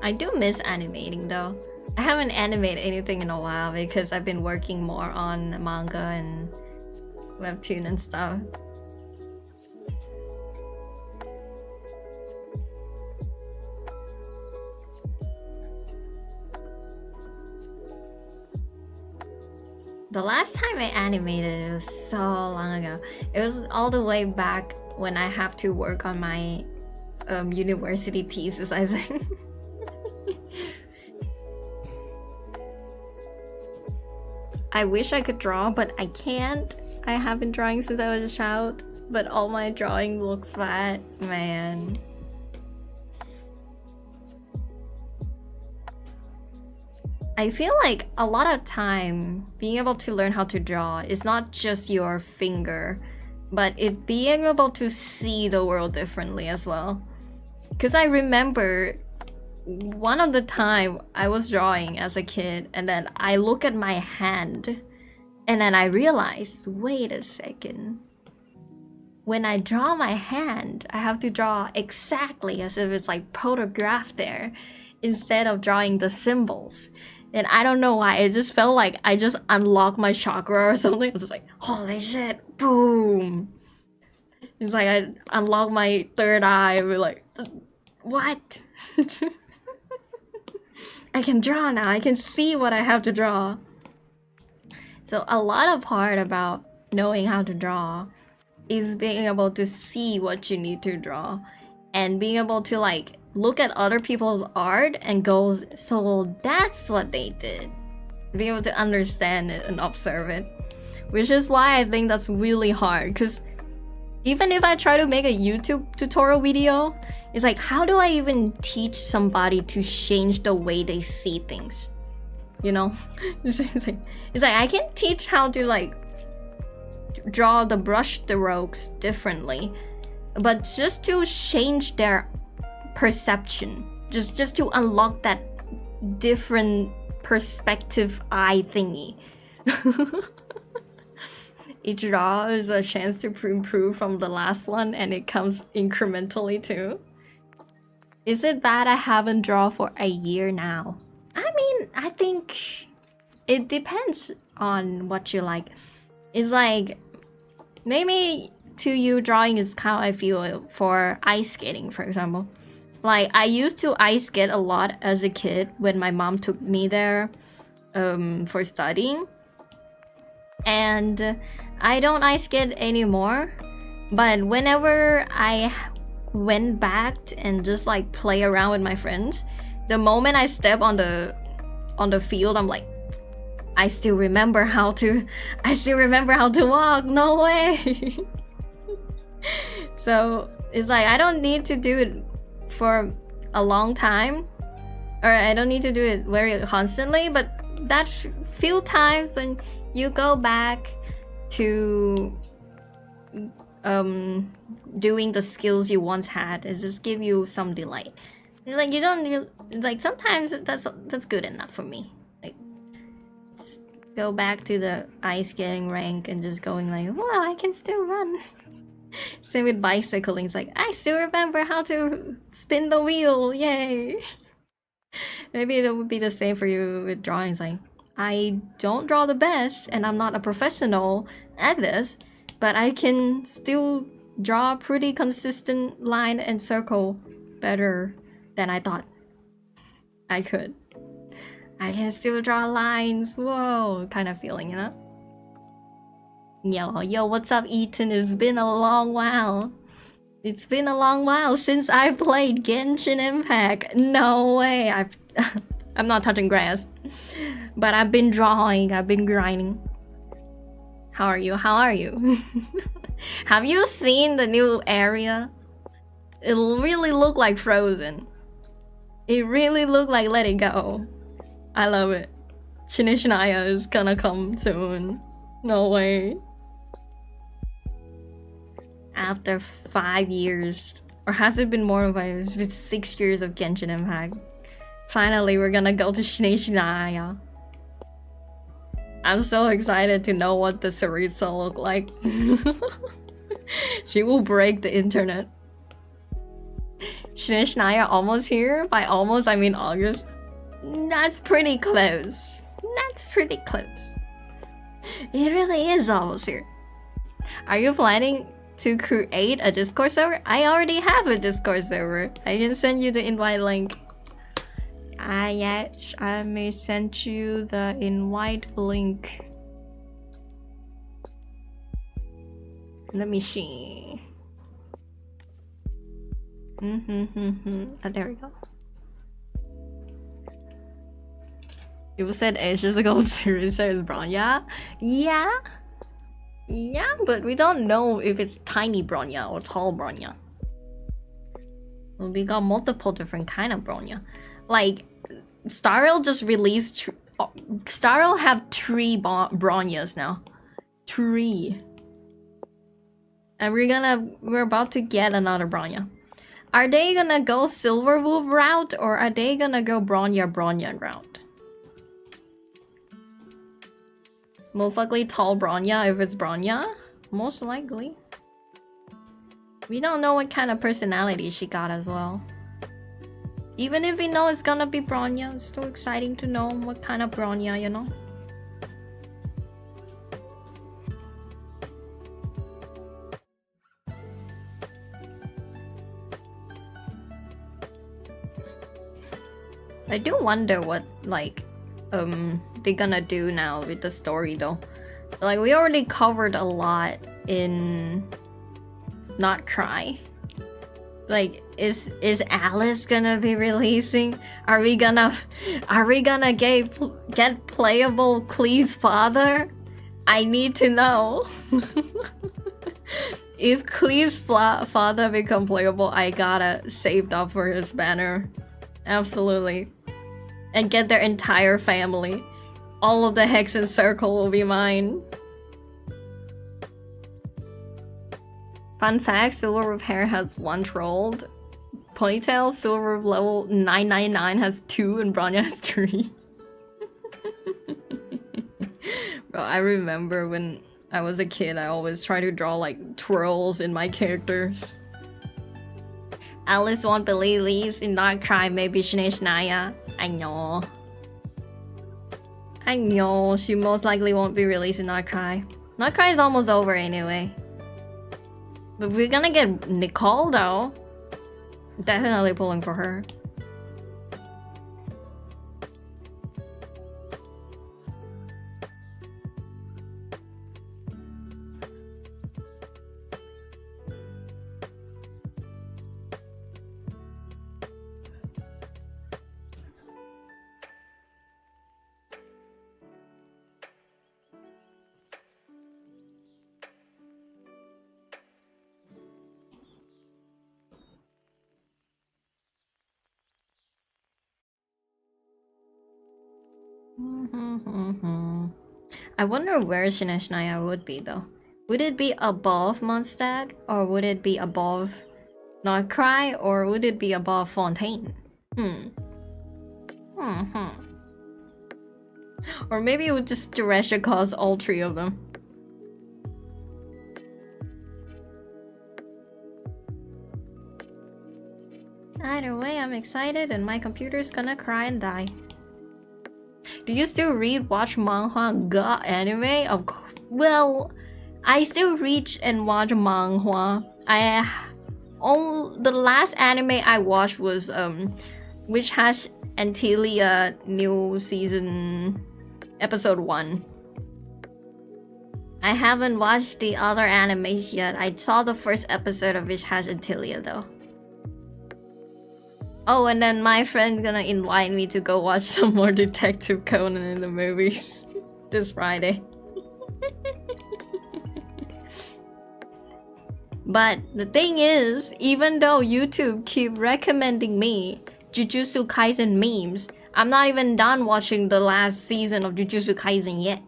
I do miss animating though. I haven't animated anything in a while because I've been working more on manga and webtoon and stuff. The last time I animated, it was so long ago. It was all the way back when I have to work on my university thesis, I think. I wish I could draw, but I can't. I have been drawing since I was a child, but all my drawing looks flat, man. I feel like a lot of time being able to learn how to draw is not just your finger, but it being able to see the world differently as well. Because I remember one of the time I was drawing as a kid, and then I look at my hand, and then I realized, wait a second. When I draw my hand, I have to draw exactly as if it's like photographed there, instead of drawing the symbols. And I don't know why, it just felt like I just unlocked my chakra or something. I was just like, holy shit, boom. It's like I unlocked my third eye. We're like, what? I can draw now. I can see what I have to draw. So a lot of part about knowing how to draw is being able to see what you need to draw. And being able to like look at other people's art and go, so that's what they did. Be able to understand it and observe it. Which is why I think that's really hard. Because even if I try to make a YouTube tutorial video, it's like, how do I even teach somebody to change the way they see things? You know? It's like I can teach how to like draw the brush strokes differently. But just to change their perception, just to unlock that different perspective eye thingy. Each draw is a chance to improve from the last one, and it comes incrementally too. Is it bad I haven't drawn for a year now? I mean, I think it depends on what you like. It's like, maybe to you, drawing is how I feel for ice skating, for example. Like, I used to ice skate a lot as a kid when my mom took me there for studying. And I don't ice skate anymore. But whenever I went back and just like play around with my friends, the moment I step on the field, I'm like, I still remember how to walk. No way. So it's like I don't need to do it for a long time, or I don't need to do it very constantly, but that few times when you go back to doing the skills you once had, it just give you some delight. Like you don't like, sometimes that's good enough for me. Like, just go back to the ice skating rank and just going like, wow, I can still run. Same with bicycling. It's like, I still remember how to spin the wheel. Yay. Maybe it would be the same for you with drawing. It's like, I don't draw the best, and I'm not a professional at this, but I can still draw a pretty consistent line and circle better than I thought I could. I can still draw lines. Whoa, kind of feeling, you know? Yo, what's up, Ethan? It's been a long while. It's been a long while since I played Genshin Impact. No way. I'm not touching grass. But I've been drawing. I've been grinding. How are you? How are you? Have you seen the new area? It really looked like Frozen. It really looked like Let It Go. I love it. Shinishina is gonna come soon. No way. After 5 years, or has it been more than 5 years? It's been 6 years of Genshin Impact. Finally, we're gonna go to Shinishina. I'm so excited to know what the Saritsa look like. She will break the internet. Shinishina almost here. By almost, I mean August. That's pretty close. That's pretty close. It really is almost here. Are you planning to create a Discord server? I already have a Discord server. I can send you the invite link. Yes, I may send you the invite link. Let me see. Oh, there we go. You said ages ago series is Bronya. Yeah, but we don't know if it's tiny Bronya or tall Bronya. Well, we got multiple different kind of Bronya. Like, Starl just released. Starl have 3 Bronyas now. 3. And we're about to get another Bronya. Are they gonna go Silverwolf route or are they gonna go Bronya route? Most likely tall Bronya if it's Bronya. Most likely. We don't know what kind of personality she got as well. Even if we know it's gonna be Bronya, it's still exciting to know what kind of Bronya, you know? I do wonder what, like, they're gonna do now with the story though. Like, we already covered a lot in Not Cry. Like, is Alice gonna be releasing? Are we gonna get playable Klee's father? I need to know. If Klee's father become playable, I gotta save up for his banner. Absolutely. And get their entire family. All of the Hexen Circle will be mine. Fun fact, Silverwolf hair has 1 trolled. Ponytail, Silverwolf level 999 has 2 and Bronya has 3. Bro, I remember when I was a kid, I always tried to draw like twirls in my characters. Alice won't believe these in Not Cry, maybe Shania. I know. She most likely won't be released in Not Cry. Not Cry is almost over anyway. But we're gonna get Nicole though. Definitely pulling for her. I wonder where Shania would be though. Would it be above Mondstadt? Or would it be above Not Cry? Or would it be above Fontaine? Or maybe it would just direction cause all 3 of them. Either way, I'm excited and my computer's gonna cry and die. Do you still watch manhwa anime? Of course. Well, I still read and watch manhwa. The last anime I watched was Witch Hatch Antilia new season episode 1. I haven't watched the other animes yet. I saw the first episode of Witch Hatch Antilia though. Oh, and then my friend's gonna invite me to go watch some more Detective Conan in the movies this Friday. But the thing is, even though YouTube keep recommending me Jujutsu Kaisen memes, I'm not even done watching the last season of Jujutsu Kaisen yet.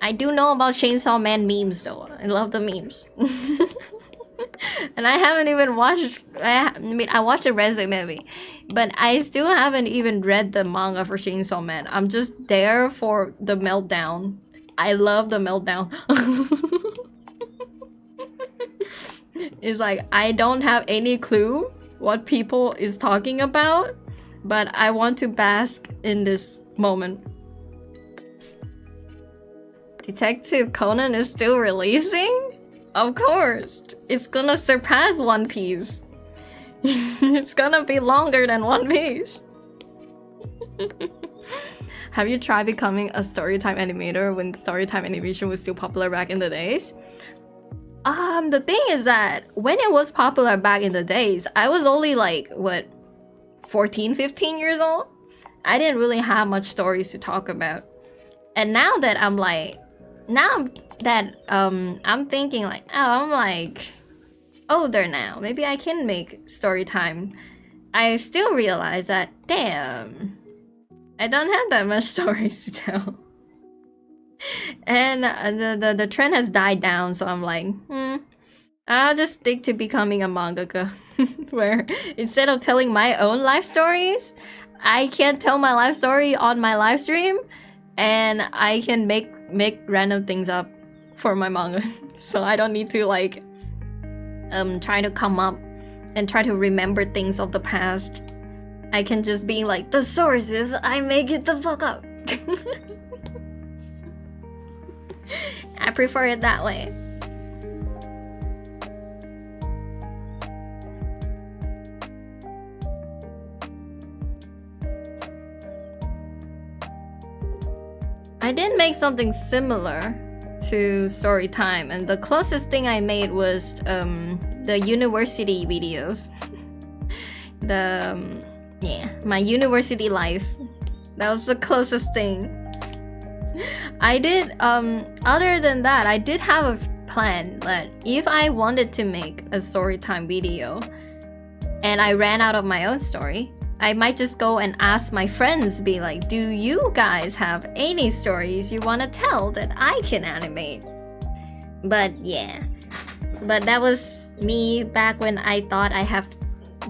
I do know about Chainsaw Man memes though. I love the memes. And I haven't even watched... I watched the Resident movie, but I still haven't even read the manga for Chainsaw Man. I'm just there for the meltdown. I love the meltdown. It's like, I don't have any clue what people is talking about, but I want to bask in this moment. Detective Conan is still releasing? Of course, it's gonna surpass One Piece. It's gonna be longer than One Piece. Have you tried becoming a storytime animator when storytime animation was still popular back in the days? The thing is that when it was popular back in the days, I was only like, what, 14, 15 years old? I didn't really have much stories to talk about. And now that I'm like, I'm thinking like, oh, I'm like older now. Maybe I can make story time. I still realize that, damn, I don't have that much stories to tell. And the trend has died down, so I'm like, I'll just stick to becoming a mangaka. Where instead of telling my own life stories, I can tell my life story on my live stream, and I can make random things up for my manga. So I don't need to like try to come up and try to remember things of the past. I can just be like, the source is I make it the fuck up. I prefer it that way. I did make something similar to story time, and the closest thing I made was the university videos. My university life. That was the closest thing. I did other than that, I did have a plan that if I wanted to make a storytime video and I ran out of my own story, I might just go and ask my friends, be like, do you guys have any stories you want to tell that I can animate? But yeah, but that was me back when I thought I have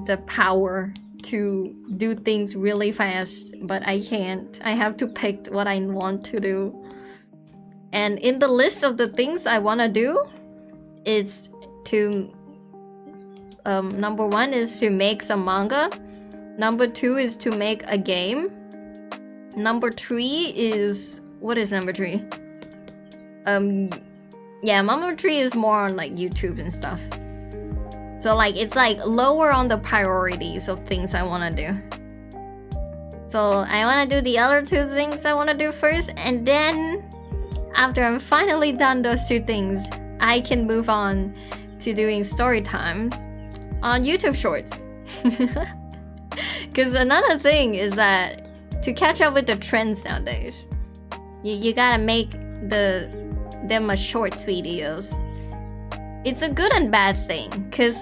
the power to do things really fast, but I can't. I have to pick what I want to do. And in the list of the things I want to do is to number 1 is to make some manga. Number 2 is to make a game. Number 3 is... what is number 3? Yeah, number 3 is more on like YouTube and stuff. So like it's like lower on the priorities of things I want to do. So I want to do the other 2 things I want to do first, and then after I'm finally done those 2 things, I can move on to doing story times on YouTube Shorts. Because another thing is that to catch up with the trends nowadays, you gotta make them a shorts videos. It's a good and bad thing, because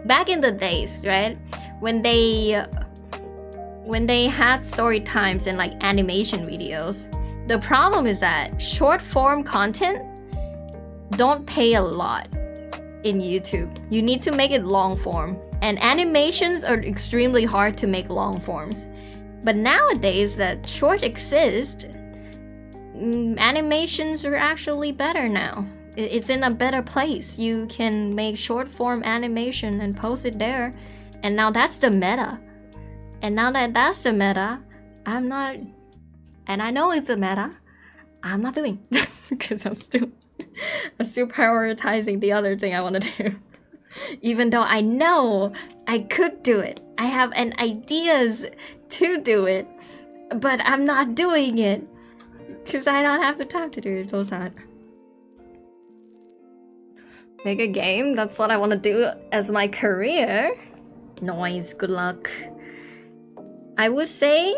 back in the days, right, when they had story times and like animation videos, the problem is that short form content don't pay a lot in YouTube. You need to make it long form, and animations are extremely hard to make long forms. But nowadays that short exist, animations are actually better now. It's in a better place. You can make short form animation and post it there, and now that's the meta. And now that that's the meta, I'm not, and I know it's a meta, I'm not doing because I'm still prioritizing the other thing I want to do. Even though I know I could do it, I have an ideas to do it, but I'm not doing it because I don't have the time to do it. So sad. Make a game? That's what I want to do as my career. Nice, good luck. I would say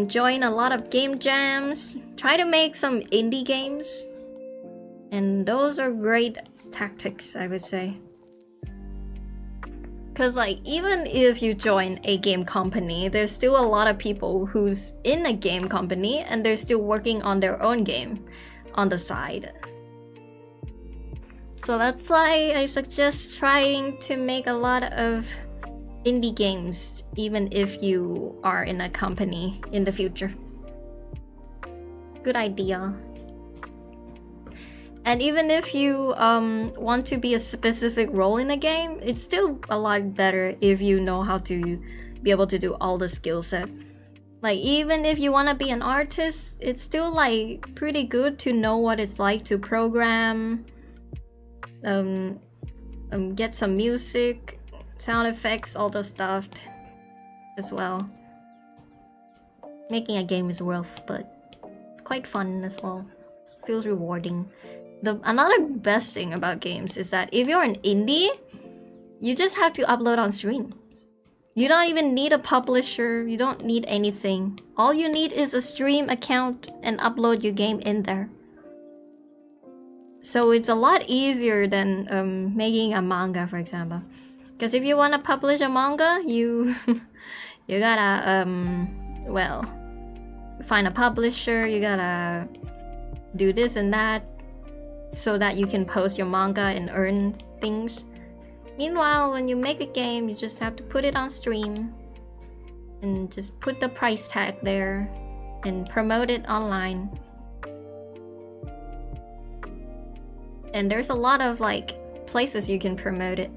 join a lot of game jams. Try to make some indie games. And those are great tactics, I would say. Because like, even if you join a game company, there's still a lot of people who's in a game company and they're still working on their own game on the side. So that's why I suggest trying to make a lot of indie games, even if you are in a company in the future. Good idea. And even if you want to be a specific role in a game, it's still a lot better if you know how to be able to do all the skill set. Like, even if you want to be an artist, it's still like pretty good to know what it's like to program, get some music, sound effects, all the stuff as well. making a game is rough, but it's quite fun as well. Feels rewarding. Another best thing about games is that if you're an indie, you just have to upload on stream. You don't even need a publisher, you don't need anything. All you need is a stream account and upload your game in there. So it's a lot easier than making a manga, for example. Because if you want to publish a manga, you you gotta well, find a publisher, you gotta do this and that so that you can post your manga and earn things. Meanwhile, when you make a game, you just have to put it on stream and just put the price tag there and promote it online. And there's a lot of like places you can promote it.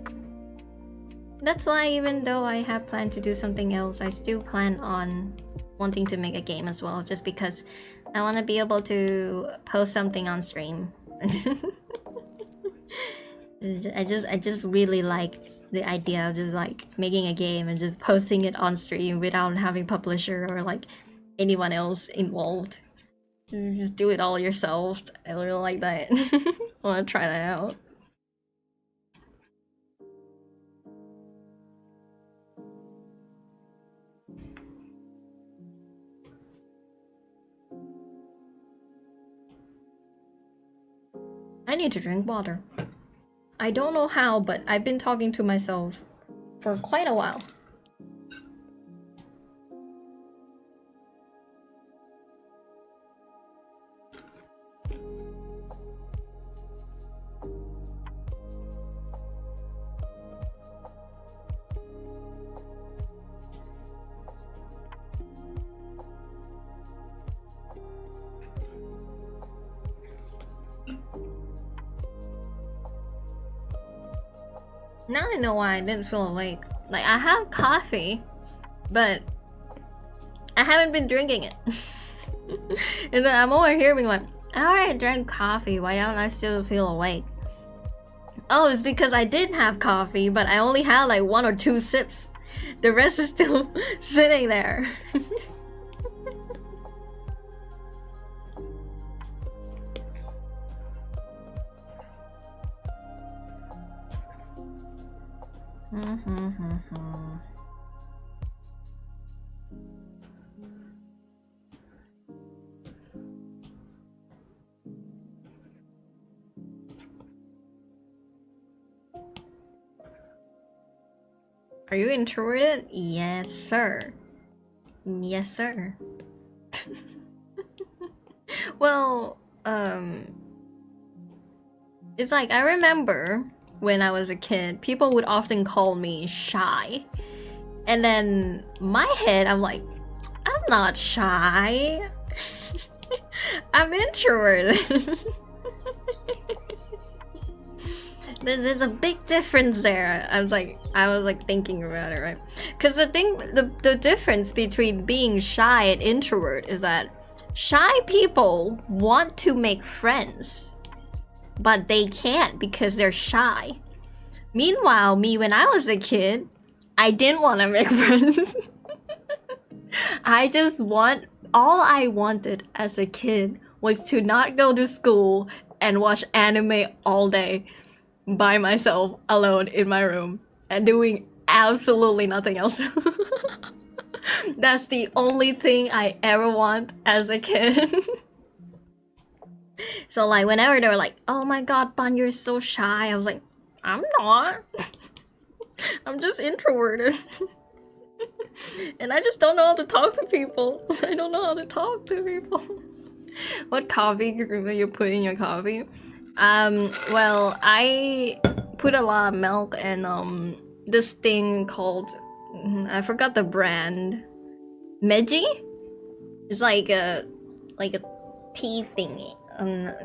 That's why even though I have planned to do something else, I still plan on wanting to make a game as well, just because I want to be able to post something on stream. I just really like the idea of just like making a game and just posting it on stream without having publisher or like anyone else involved. Just do it all yourself. I really like that. I want to try that out. I need to drink water. I don't know how, but I've been talking to myself for quite a while. Now I know why I didn't feel awake. Like, I have coffee, but I haven't been drinking it. And then I'm over here being like, I already drank coffee, why don't I still feel awake? Oh, it's because I did have coffee, but I only had like 1 or 2 sips. The rest is still sitting there. Are you introverted? Yes, sir. Yes, sir. Well, it's like I remember when I was a kid, people would often call me shy. And then my head, I'm like, I'm not shy. I'm introverted. There's a big difference there. I was like thinking about it, right? Because the difference between being shy and introvert is that shy people want to make friends, but they can't because they're shy. Meanwhile, me, when I was a kid, I didn't want to make friends. All I wanted as a kid was to not go to school and watch anime all day by myself alone in my room and doing absolutely nothing else. That's the only thing I ever want as a kid. So like whenever they were like, oh my god, Ban, you're so shy, I was like, I'm not. I'm just introverted. And I just don't know how to talk to people. I don't know how to talk to people. What coffee you put in your coffee? Well, I put a lot of milk and this thing called, I forgot the brand, Meiji? It's like a tea thingy.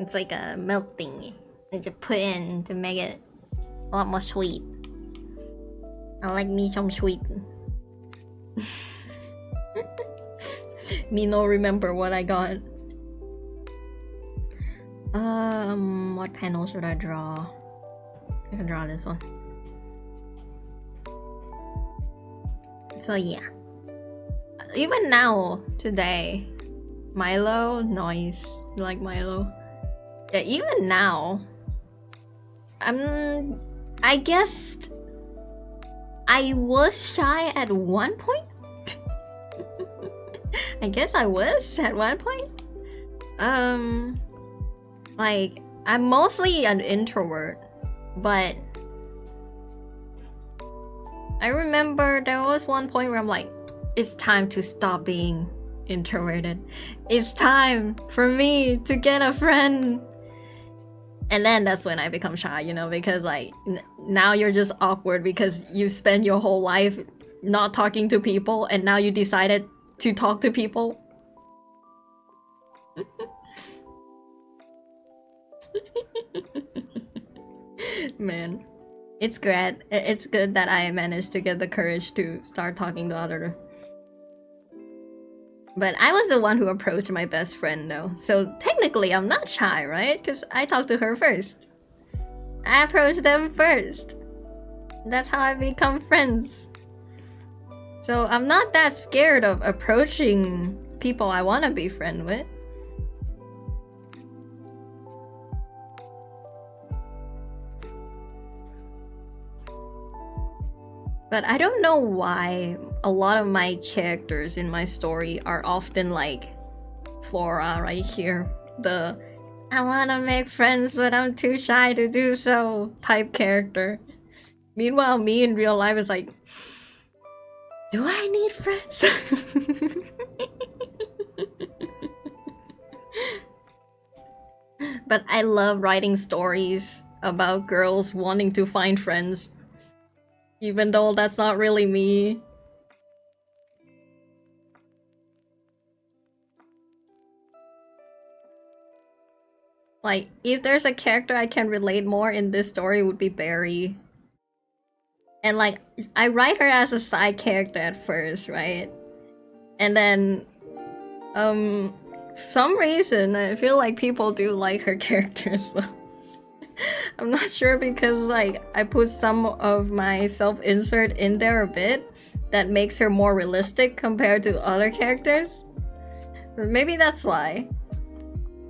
It's like a milk thingy that you put in to make it a lot more sweet. I like me some sweet. Me no remember what I got. What panel should I draw? I can draw this one. So yeah, even now, today, Milo, nice. You like Milo? Yeah, even now, I guess I was shy at one point. I guess I was at one point. Like, I'm mostly an introvert, but I remember there was one point where I'm like, it's time to stop being introverted. It's time for me to get a friend. And then that's when I become shy, you know, because like now you're just awkward because you spend your whole life not talking to people and now you decided to talk to people. Man, it's great. It's good that I managed to get the courage to start talking to other. But I was the one who approached my best friend though, so technically I'm not shy, right? Because I talked to her first. I approached them first. That's how I become friends. So I'm not that scared of approaching people I want to be friends with. But I don't know why a lot of my characters in my story are often like Flora right here. The I wanna make friends but I'm too shy to do so type character. Meanwhile, me in real life is like, do I need friends? But I love writing stories about girls wanting to find friends. Even though that's not really me. Like, if there's a character I can relate more in this story, it would be Barry. And like, I write her as a side character at first, right? And then, for some reason, I feel like people do like her character as well. I'm not sure because like I put some of my self-insert in there a bit that makes her more realistic compared to other characters. But maybe that's why.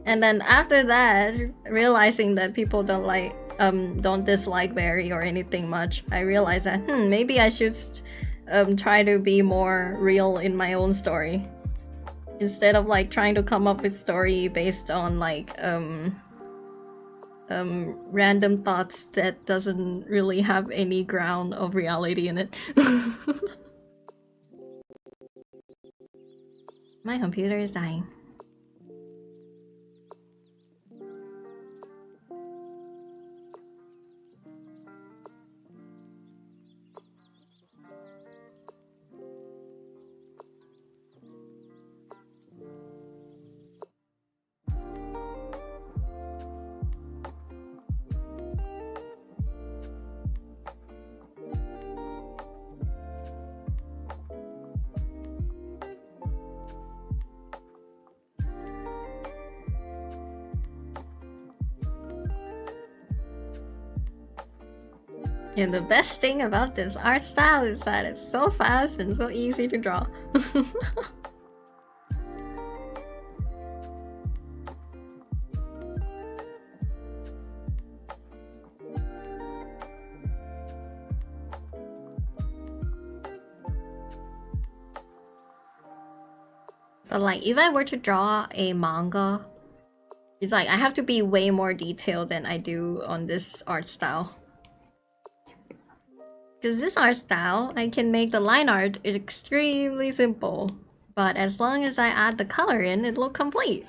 And then after that, realizing that people don't dislike Barry or anything much, I realized that maybe I should try to be more real in my own story. Instead of like trying to come up with story based on like random thoughts that doesn't really have any ground of reality in it. My computer is dying. And the best thing about this art style is that it's so fast and so easy to draw. But like, if I were to draw a manga, it's like I have to be way more detailed than I do on this art style. Because this art style, I can make the line art extremely simple. But as long as I add the color in, it looks complete.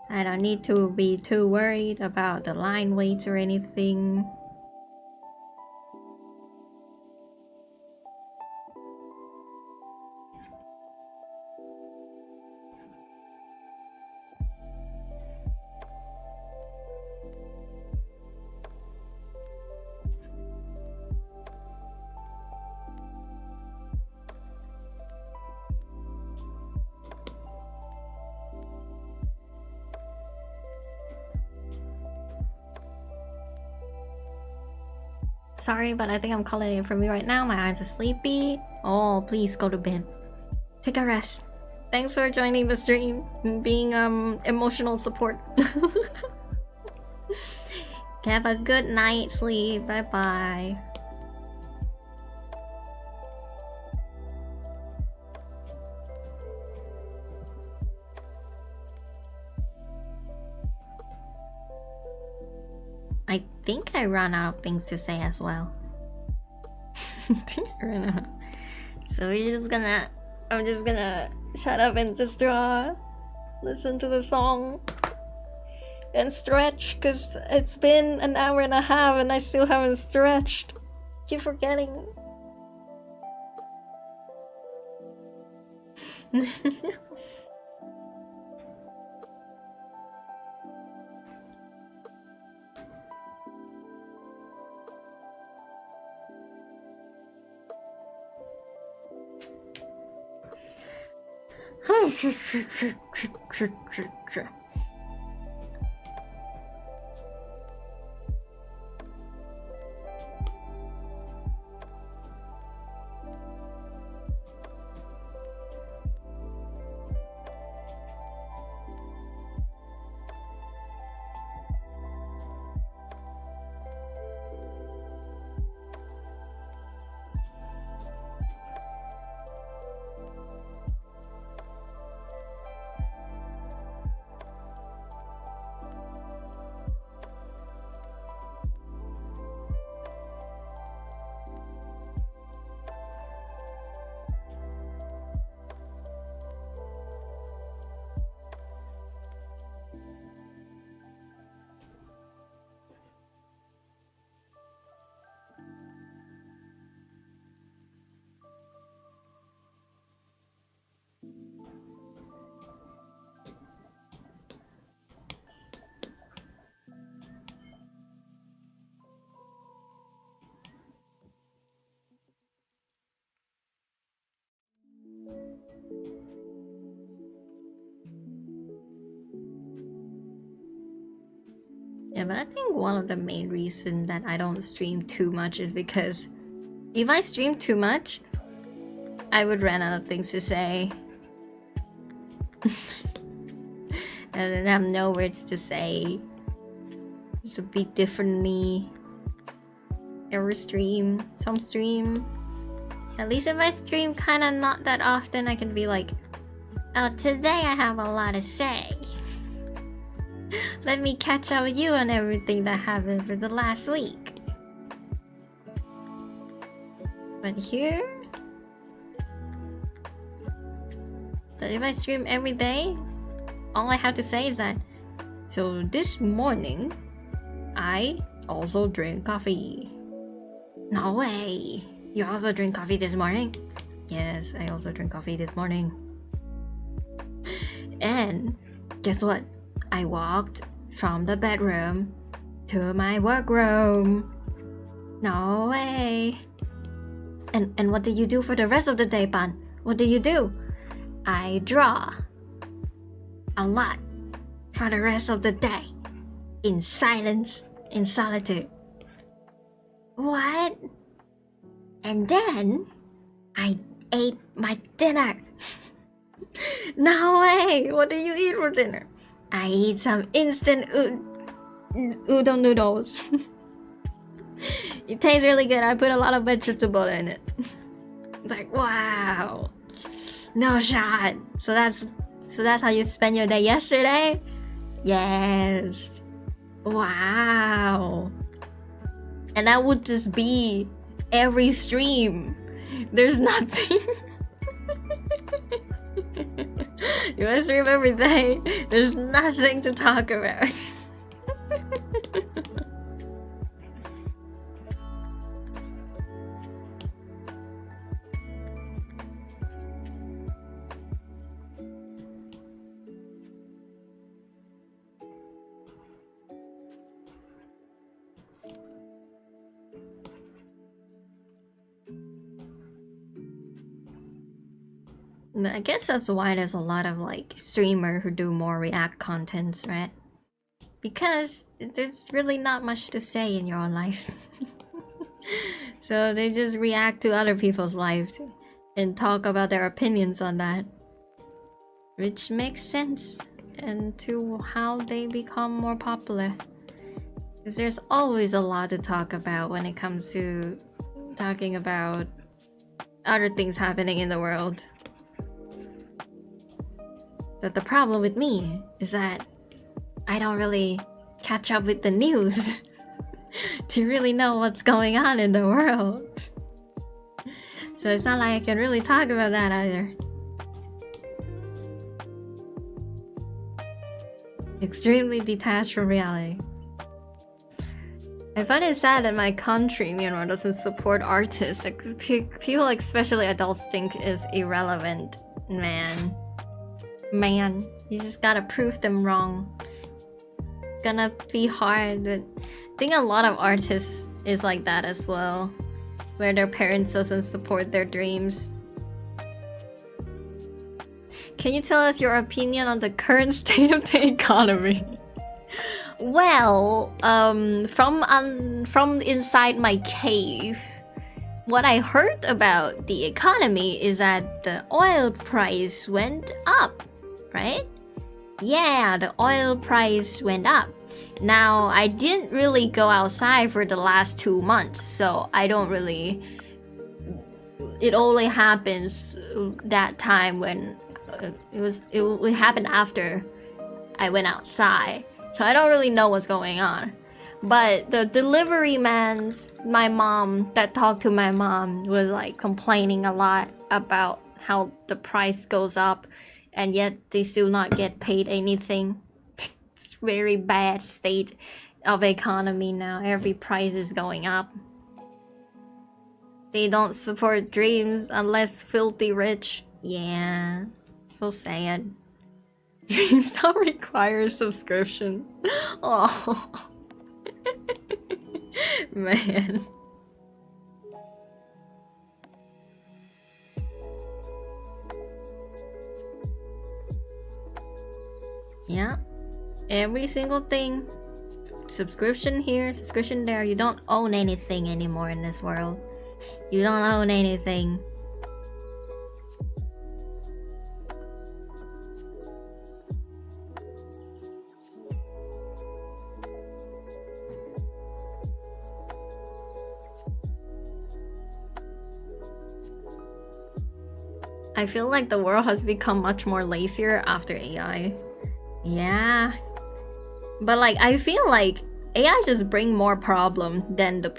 I don't need to be too worried about the line weights or anything. Sorry, but I think I'm calling it for me right now. My eyes are sleepy. Oh, please go to bed. Take a rest. Thanks for joining the stream and being emotional support. Have a good night sleep. Bye bye. I think I ran out of things to say as well. So I'm just gonna shut up and just draw, listen to the song, and stretch, because it's been an hour and a half and I still haven't stretched. Keep forgetting. Yeah, but I think one of the main reasons that I don't stream too much is because if I stream too much, I would run out of things to say. And then have no words to say. This would be different me. Every stream, some stream. At least if I stream kinda not that often, I can be like, oh, today I have a lot to say. Let me catch up with you on everything that happened for the last week. But here, that if I stream every day, all I have to say is that, so this morning, I also drink coffee. No way! You also drink coffee this morning? Yes, I also drink coffee this morning. And guess what? I walked from the bedroom to my workroom. No way. And what do you do for the rest of the day, Pan? What do you do? I draw a lot for the rest of the day. In silence, in solitude. What? And then I ate my dinner. No way! What do you eat for dinner? I eat some instant udon noodles. It tastes really good. I put a lot of vegetable in it. Like, wow. No shot. So that's how you spent your day yesterday? Yes. Wow. And that would just be every stream. There's nothing. You must stream every day. There's nothing to talk about. I guess that's why there's a lot of like streamer who do more react contents, right? Because there's really not much to say in your own life. So they just react to other people's lives and talk about their opinions on that, which makes sense and to how they become more popular. Because there's always a lot to talk about when it comes to talking about other things happening in the world. But the problem with me is that I don't really catch up with the news to really know what's going on in the world. So it's not like I can really talk about that either. Extremely detached from reality. I find it sad that my country, doesn't support artists. Like, people, especially adults, think is irrelevant. Man, you just gotta prove them wrong. It's gonna be hard. But I think a lot of artists is like that as well, where their parents doesn't support their dreams. Can you tell us your opinion on the current state of the economy? Well, from inside my cave, what I heard about the economy is that the oil price went up, right? Yeah, the oil price went up. Now, I didn't really go outside for the last 2 months, so I don't really... It only happens that time when it happened after I went outside. So I don't really know what's going on. But the delivery my mom, that talked to my mom, was like complaining a lot about how the price goes up and yet they still not get paid anything. It's very bad state of economy now. Every price is going up. They don't support dreams unless filthy rich. Yeah, so sad. Dreams don't require subscription. Oh, man. Yeah, every single thing. Subscription here, subscription there. You don't own anything anymore in this world. You don't own anything. I feel like the world has become much more lazier after AI. Yeah. But like, I feel like AI just bring more problem than the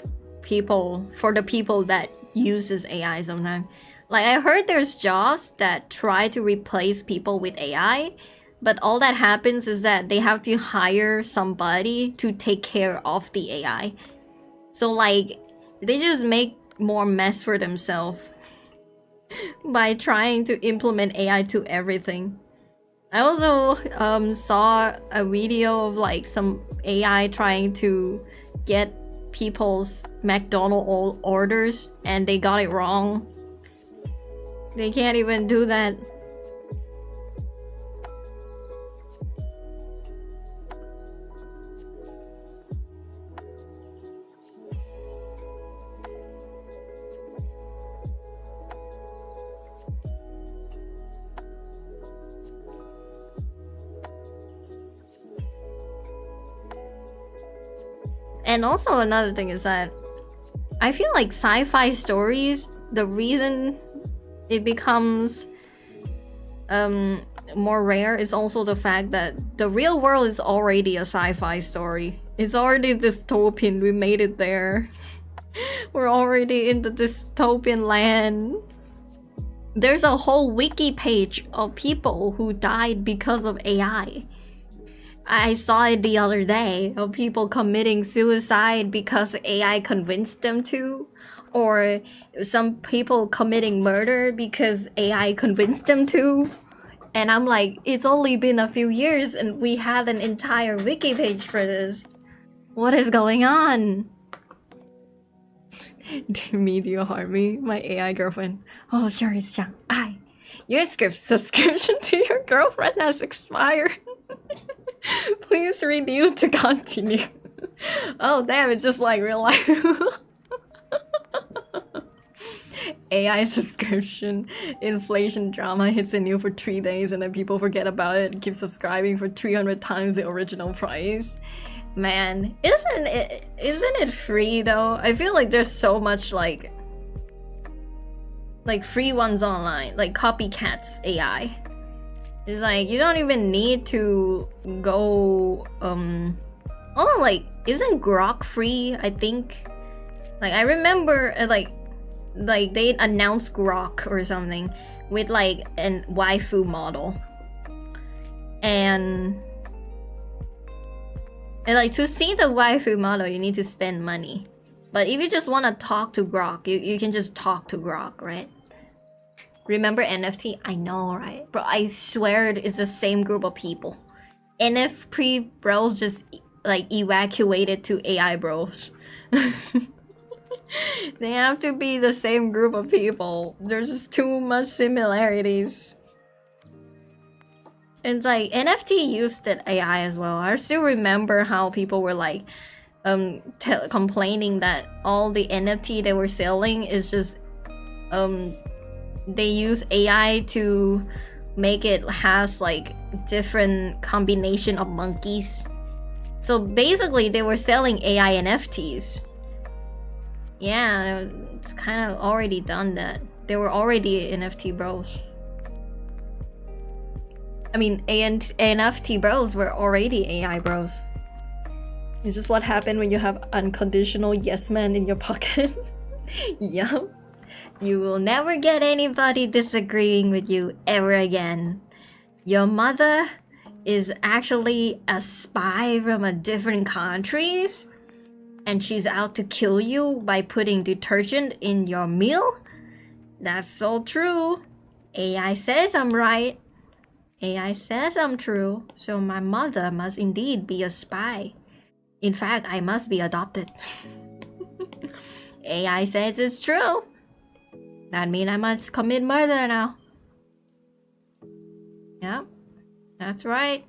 people that uses AI sometimes. Like, I heard there's jobs that try to replace people with AI, but all that happens is that they have to hire somebody to take care of the AI. So like, they just make more mess for themselves by trying to implement AI to everything. I also saw a video of like some AI trying to get people's McDonald's orders and they got it wrong. They can't even do that. And also another thing is that I feel like sci-fi stories, the reason it becomes more rare is also the fact that the real world is already a sci-fi story. It's already dystopian. We made it there. We're already in the dystopian land. There's a whole wiki page of people who died because of AI. I saw it the other day of people committing suicide because AI convinced them to, or some people committing murder because AI convinced them to. And I'm like, it's only been a few years and we have an entire wiki page for this. What is going on? Me, do you harm me? My AI girlfriend. Oh, sure, it's Chang. Your subscription to your girlfriend has expired. Please renew to continue. Oh damn, it's just like real life. AI subscription inflation drama hits a new for 3 days and then people forget about it and keep subscribing for 300 times the original price. Man, isn't it free though? I feel like there's so much like free ones online, like copycats AI. It's like you don't even need to go oh, like isn't Grok free? I think like I remember like they announced Grok or something with like an waifu model, and like to see the waifu model you need to spend money, but if you just want to talk to Grok, you can just talk to Grok, right? Remember NFT? I know, right? Bro, I swear it's the same group of people. NFT bros just like evacuated to AI bros. They have to be the same group of people. There's just too much similarities. It's like NFT used that AI as well. I still remember how people were like complaining that all the NFT they were selling is just they use AI to make it has like different combination of monkeys. So basically they were selling AI NFTs. Yeah, it's kind of already done that. They were already NFT bros. I mean, NFT bros were already AI bros. It's just what happened when you have unconditional yes man in your pocket. Yup. You will never get anybody disagreeing with you ever again. Your mother is actually a spy from a different countries, and she's out to kill you by putting detergent in your meal? That's so true. AI says I'm right. AI says I'm true, so my mother must indeed be a spy. In fact, I must be adopted. AI says it's true. That means I must commit murder now. Yep, that's right.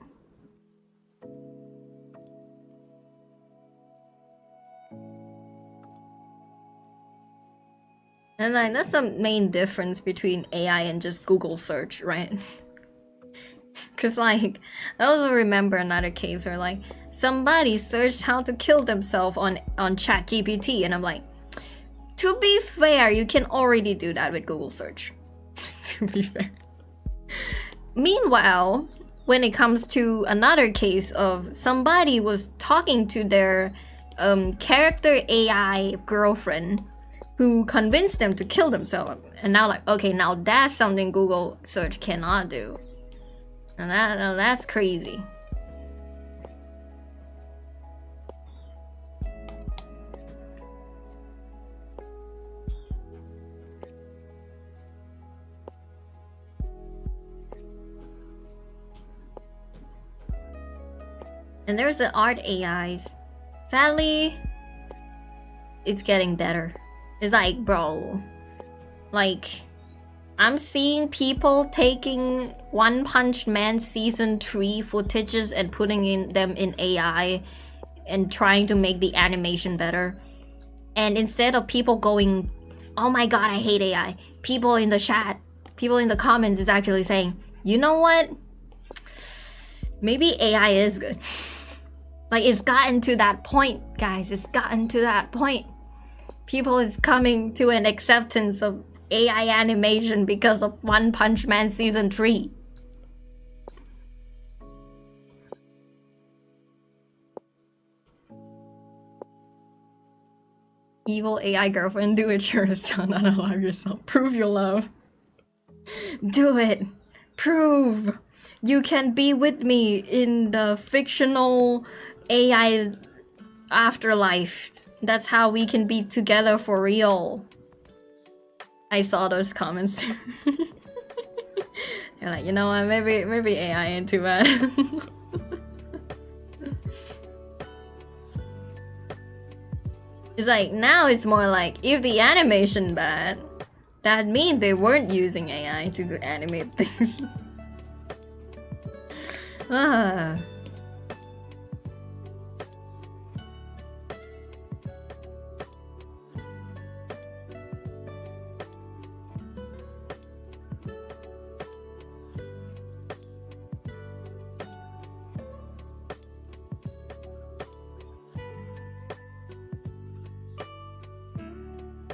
And like that's the main difference between AI and just Google search, right? Cause like I also remember another case where like somebody searched how to kill themselves on ChatGPT, and I'm like, to be fair, you can already do that with Google search. To be fair. Meanwhile, when it comes to another case of somebody was talking to their character AI girlfriend who convinced them to kill themselves, and now like, okay, now that's something Google search cannot do. And that's crazy. And there's the art AIs. Sadly, it's getting better. It's like, bro, like, I'm seeing people taking One Punch Man season 3 footages and putting them in AI and trying to make the animation better. And instead of people going, oh my god, I hate AI, people in the chat, people in the comments is actually saying, you know what? Maybe AI is good. Like, it's gotten to that point, guys. It's gotten to that point. People is coming to an acceptance of AI animation because of One Punch Man season 3. Evil AI girlfriend, do it, yours, John. Not allow yourself. Prove your love. Do it. Prove. You can be with me in the fictional AI afterlife. That's how we can be together for real. I saw those comments too. You're like, you know what, maybe AI ain't too bad. It's like, now it's more like, if the animation bad, that means they weren't using AI to animate things. Ah.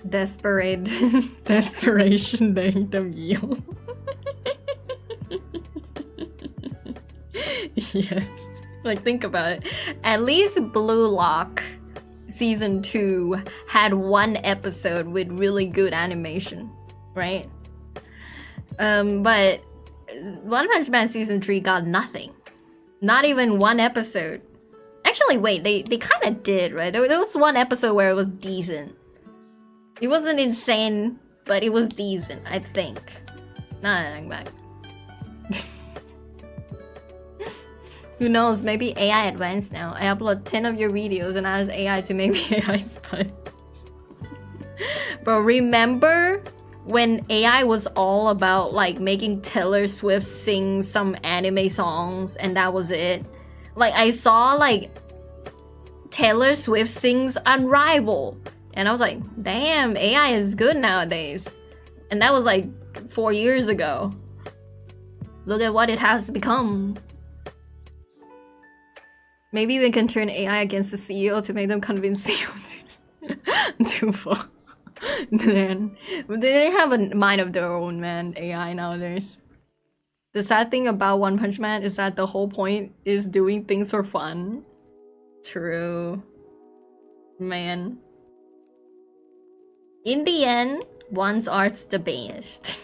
Desperation made them yield. Yes. Like, think about it. At least Blue Lock season 2 had one episode with really good animation, right? But One Punch Man season 3 got nothing. Not even one episode. Actually, wait, they kind of did, right? There was one episode where it was decent. It wasn't insane, but it was decent, I think. Not anything back. Who knows, maybe AI advanced now. I upload 10 of your videos and ask AI to make me AI spice. But remember when AI was all about like making Taylor Swift sing some anime songs and that was it? Like, I saw like Taylor Swift sings Unrivaled and I was like, damn, AI is good nowadays. And that was like 4 years ago. Look at what it has become. Maybe we can turn AI against the CEO to make them convince CEO to fall. Man, they have a mind of their own, man. AI nowadays. The sad thing about One Punch Man is that the whole point is doing things for fun. True. Man. In the end, one's art's the best.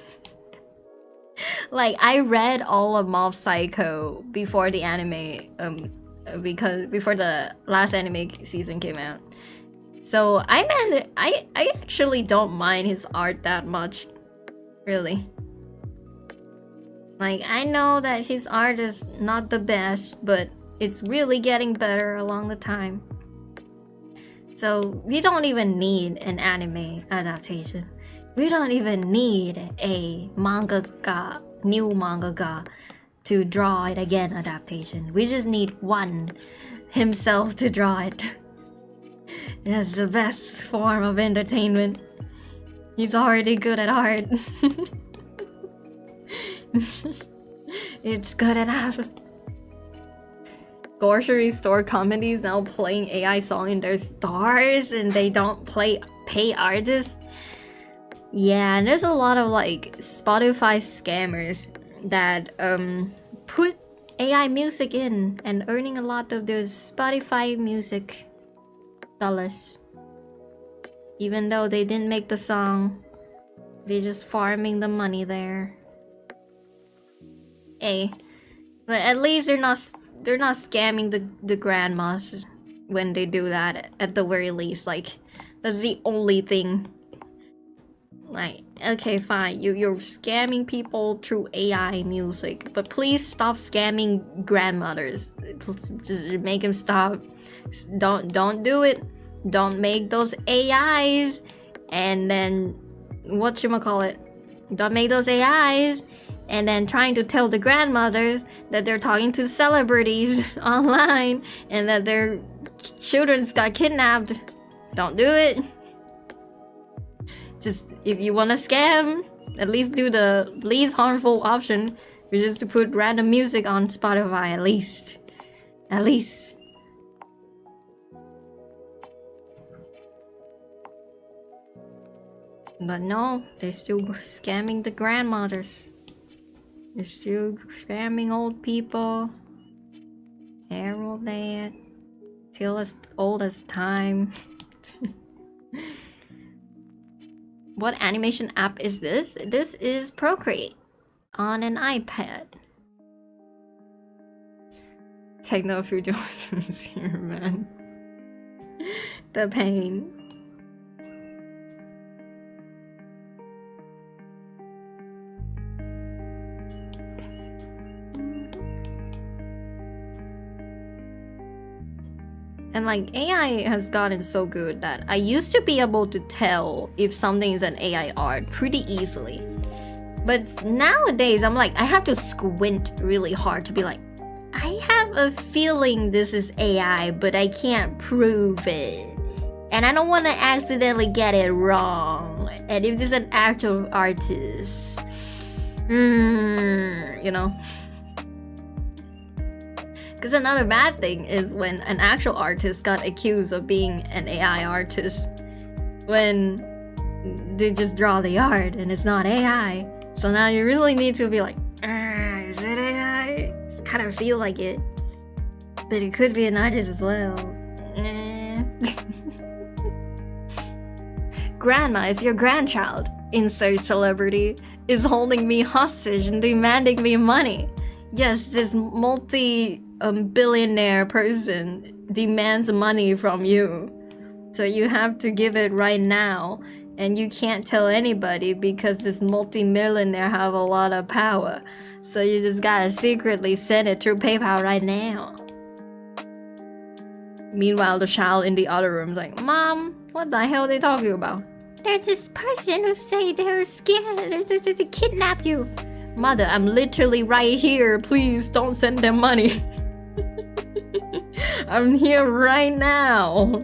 Like, I read all of Mob Psycho before the anime, because before the last anime season came out. So I actually don't mind his art that much, really. Like, I know that his art is not the best, but it's really getting better along the time. So we don't even need an anime adaptation. We don't even need a mangaka, new mangaka, to draw it again adaptation. We just need one himself to draw it. That's the best form of entertainment. He's already good at art. It's good enough. Grocery store comedies now playing AI song in their stars and they don't pay artists. Yeah, and there's a lot of like Spotify scammers that put AI music in and earning a lot of those Spotify music dollars. Even though they didn't make the song, they're just farming the money there. Hey, but at least they're not scamming the grandmas when they do that, at the very least. Like, that's the only thing. Like, okay, fine, you're scamming people through AI music, but please stop scamming grandmothers. Just make them stop. Don't do it. Don't make those AIs and then whatchamacallit. Don't make those AIs and then trying to tell the grandmother that they're talking to celebrities online and that their children got kidnapped. Don't do it. Just, if you want to scam, at least do the least harmful option, which is to put random music on Spotify, at least. At least. But no, they're still scamming the grandmothers. They're still scamming old people. Carol Dad. Till as old as time. What animation app is this? This is Procreate on an iPad. Techno Futurism here, man. The pain. And like, AI has gotten so good that I used to be able to tell if something is an AI art pretty easily. But nowadays, I'm like, I have to squint really hard to be like, I have a feeling this is AI, but I can't prove it. And I don't want to accidentally get it wrong. And if this is an actual artist, you know. Because another bad thing is when an actual artist got accused of being an AI artist. When they just draw the art and it's not AI. So now you really need to be like, is it AI? Just kind of feel like it. But it could be an artist as well. Grandma is your grandchild, insert celebrity, is holding me hostage and demanding me money. Yes, this multi-billionaire person demands money from you. So you have to give it right now. And you can't tell anybody because this multi-millionaire have a lot of power. So you just gotta secretly send it through PayPal right now. Meanwhile, the child in the other room is like, Mom, what the hell are they talking about? There's this person who say they're scared to kidnap you. Mother, I'm literally right here. Please don't send them money. I'm here right now.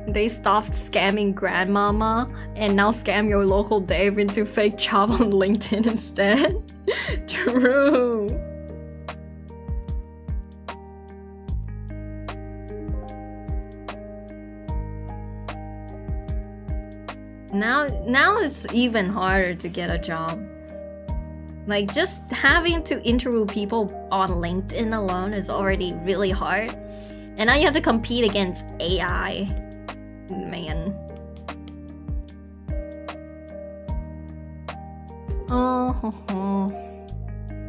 They stopped scamming grandmama and now scam your local Dave into fake job on LinkedIn instead. True. Now it's even harder to get a job. Like, just having to interview people on LinkedIn alone is already really hard. And now you have to compete against AI. Man. Oh,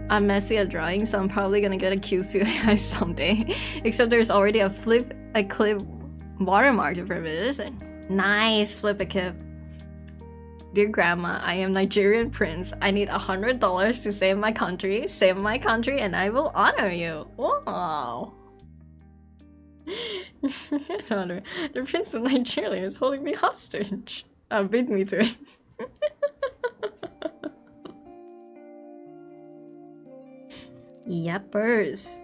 I'm messy at drawing, so I'm probably gonna get accused to AI someday. Except there's already a clip watermark for it, isn't it? Nice, flip a clip. Dear Grandma, I am Nigerian prince. I need $100 to save my country, and I will honor you. Wow. The prince of Nigeria is holding me hostage. Beat me to it. Yepers.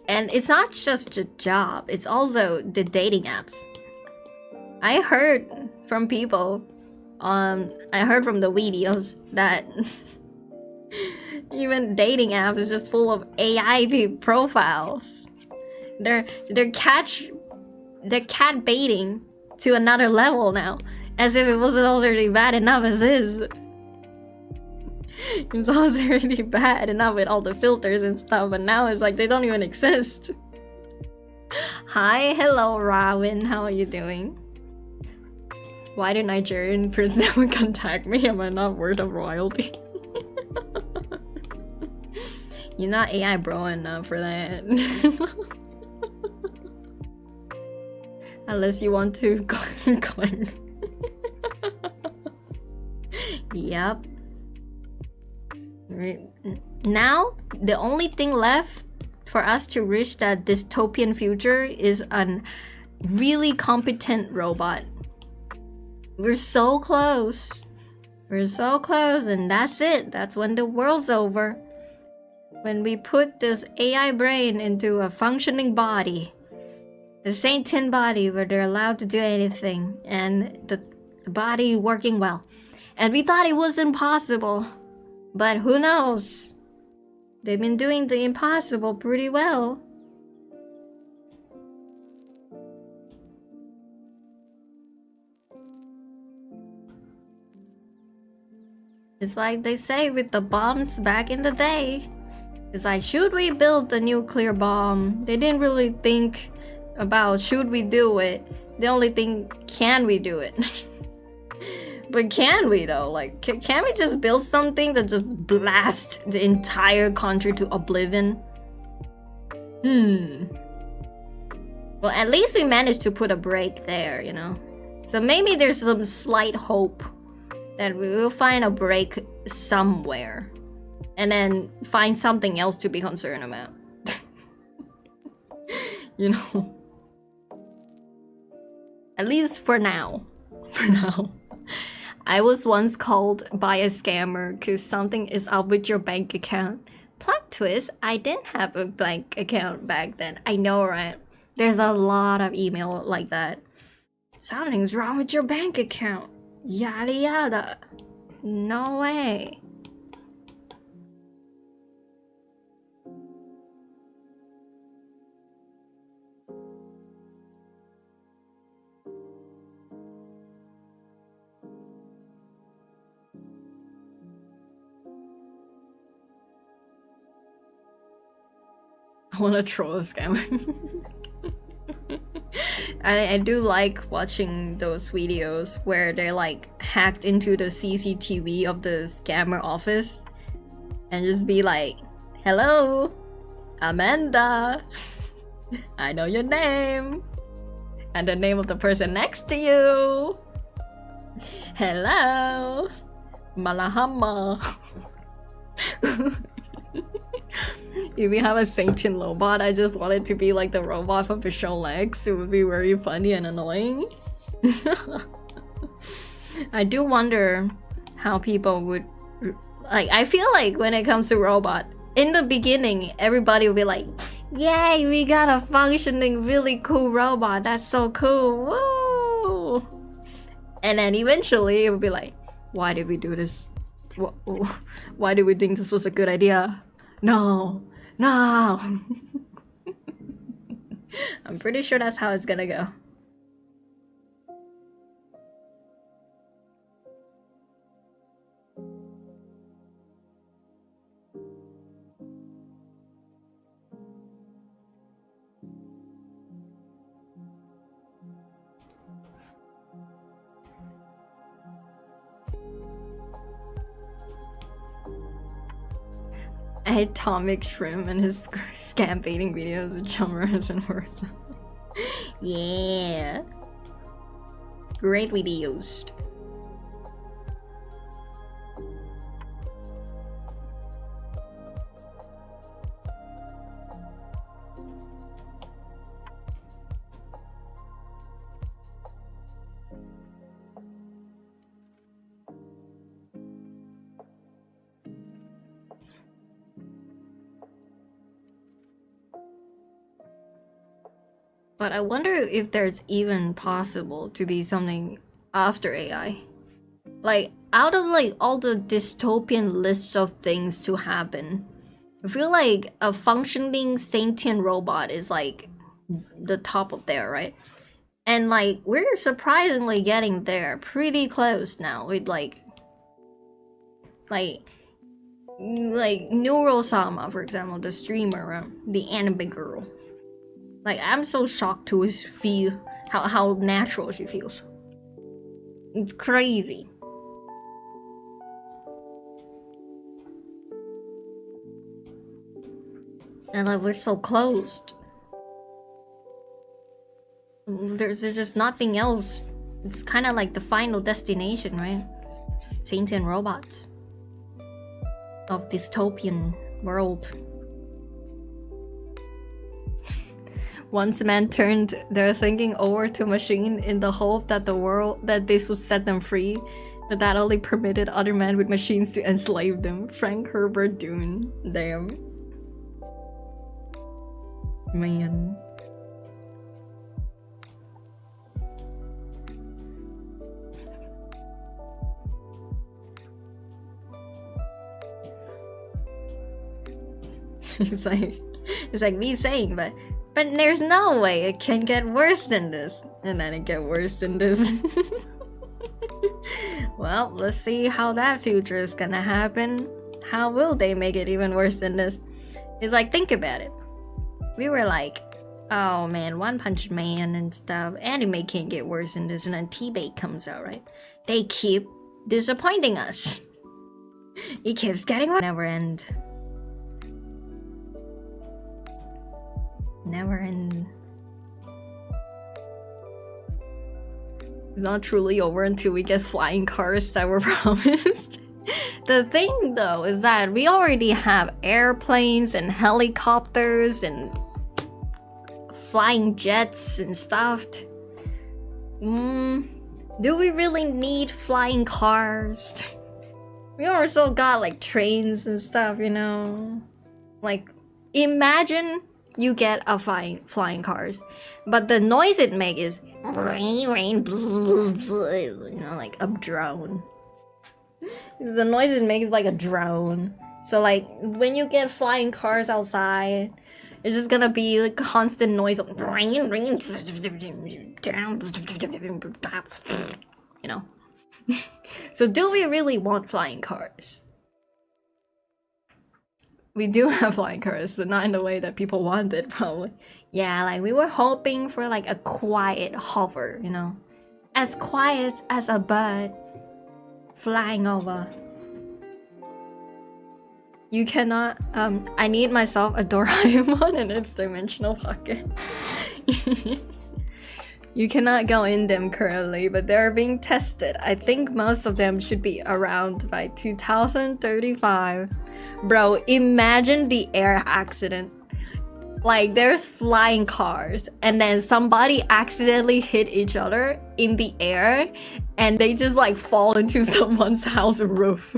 And it's not just a job, it's also the dating apps. I heard from people, I heard from the videos that even dating apps is just full of AI profiles. They're cat baiting to another level now, as if it wasn't already bad enough as is. It's already bad enough with all the filters and stuff, but now it's like they don't even exist. Hi, hello, Rawin. How are you doing? Why do Nigerian prince never contact me? Am I not worth of royalty? You're not AI bro enough for that. Unless you want to claim. Yep. Now, the only thing left for us to reach that dystopian future is a really competent robot. We're so close. We're so close, and that's it. That's when the world's over. When we put this AI brain into a functioning body. The same tin body where they're allowed to do anything, and the body working well. And we thought it was impossible. But who knows? They've been doing the impossible pretty well. It's like they say with the bombs back in the day. It's like, should we build the nuclear bomb? They didn't really think about should we do it. They only think, can we do it? But can we though? Like, can we just build something that just blast the entire country to oblivion? Well, at least we managed to put a break there, you know? So maybe there's some slight hope that we will find a break somewhere. And then find something else to be concerned about. You know? At least for now. For now. I was once called by a scammer because something is up with your bank account. Plot twist, I didn't have a bank account back then. I know, right? There's a lot of email like that. Something's wrong with your bank account. Yada yada. No way. wanna troll a scammer. I do like watching those videos where they're like hacked into the CCTV of the scammer office and just be like, "Hello, Amanda. I know your name and the name of the person next to you. Hello, Malahama." If we have a sentient robot, I just want it to be like the robot from Visual Legs. It would be very funny and annoying. I do wonder how people would... Like, I feel like when it comes to robot, in the beginning, everybody will be like, "Yay, we got a functioning, really cool robot. That's so cool. Woo!" And then eventually it will be like, "Why did we do this? Why did we think this was a good idea? No, no." I'm pretty sure that's how it's gonna go. Atomic Shrimp and his scam baiting videos with genres and words. Yeah. Great videos. But I wonder if there's even possible to be something after AI. Like, out of like all the dystopian lists of things to happen, I feel like a functioning sentient robot is like the top of there, right? And like, we're surprisingly getting there pretty close now with like Neural Sama, for example, the streamer, the anime girl. Like, I'm so shocked to feel how natural she feels. It's crazy. And like, we're so closed. There's just nothing else. It's kind of like the final destination, right? Sentient robots of dystopian world. Once man turned their thinking over to machine in the hope that this would set them free, but that only permitted other men with machines to enslave them. Frank Herbert Dune. Damn. Man. it's like me saying, but there's no way it can get worse than this. And then it get worse than this. Well, let's see how that future is gonna happen. How will they make it even worse than this? It's like, think about it. We were like, oh man, One Punch Man and stuff. Anime can't get worse than this. And then T-Bait comes out, right? They keep disappointing us. It keeps getting worse. Never end. Never end. It's not truly over until we get flying cars that were promised. The thing though is that we already have airplanes and helicopters and flying jets and stuff. Do we really need flying cars? We also got like trains and stuff, you know? Like, imagine you get a flying cars, but the noise it makes is rain, you know, like a drone. The noise it makes like a drone. So like when you get flying cars outside, it's just gonna be like constant noise of rain, you know. So do we really want flying cars? We do have flying cars, but not in the way that people wanted, probably. Yeah, like we were hoping for like a quiet hover, you know? As quiet as a bird flying over. You cannot, I need myself a Doraemon in its dimensional pocket. You cannot go in them currently, but they're being tested. I think most of them should be around by 2035. Bro, imagine the air accident. Like, there's flying cars, and then somebody accidentally hit each other in the air, and they just like fall into someone's house roof.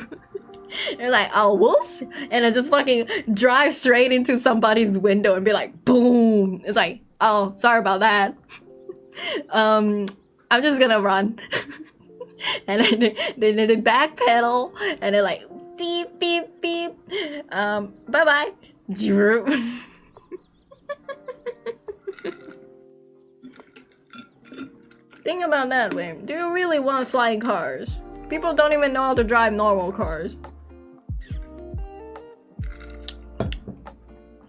They're like, oh, whoops, and it just fucking drive straight into somebody's window and be like, boom. It's like, oh, sorry about that. I'm just gonna run. And then they backpedal, and they're like, beep, beep, beep. Bye-bye. Think about that, Wayne. Do you really want flying cars? People don't even know how to drive normal cars.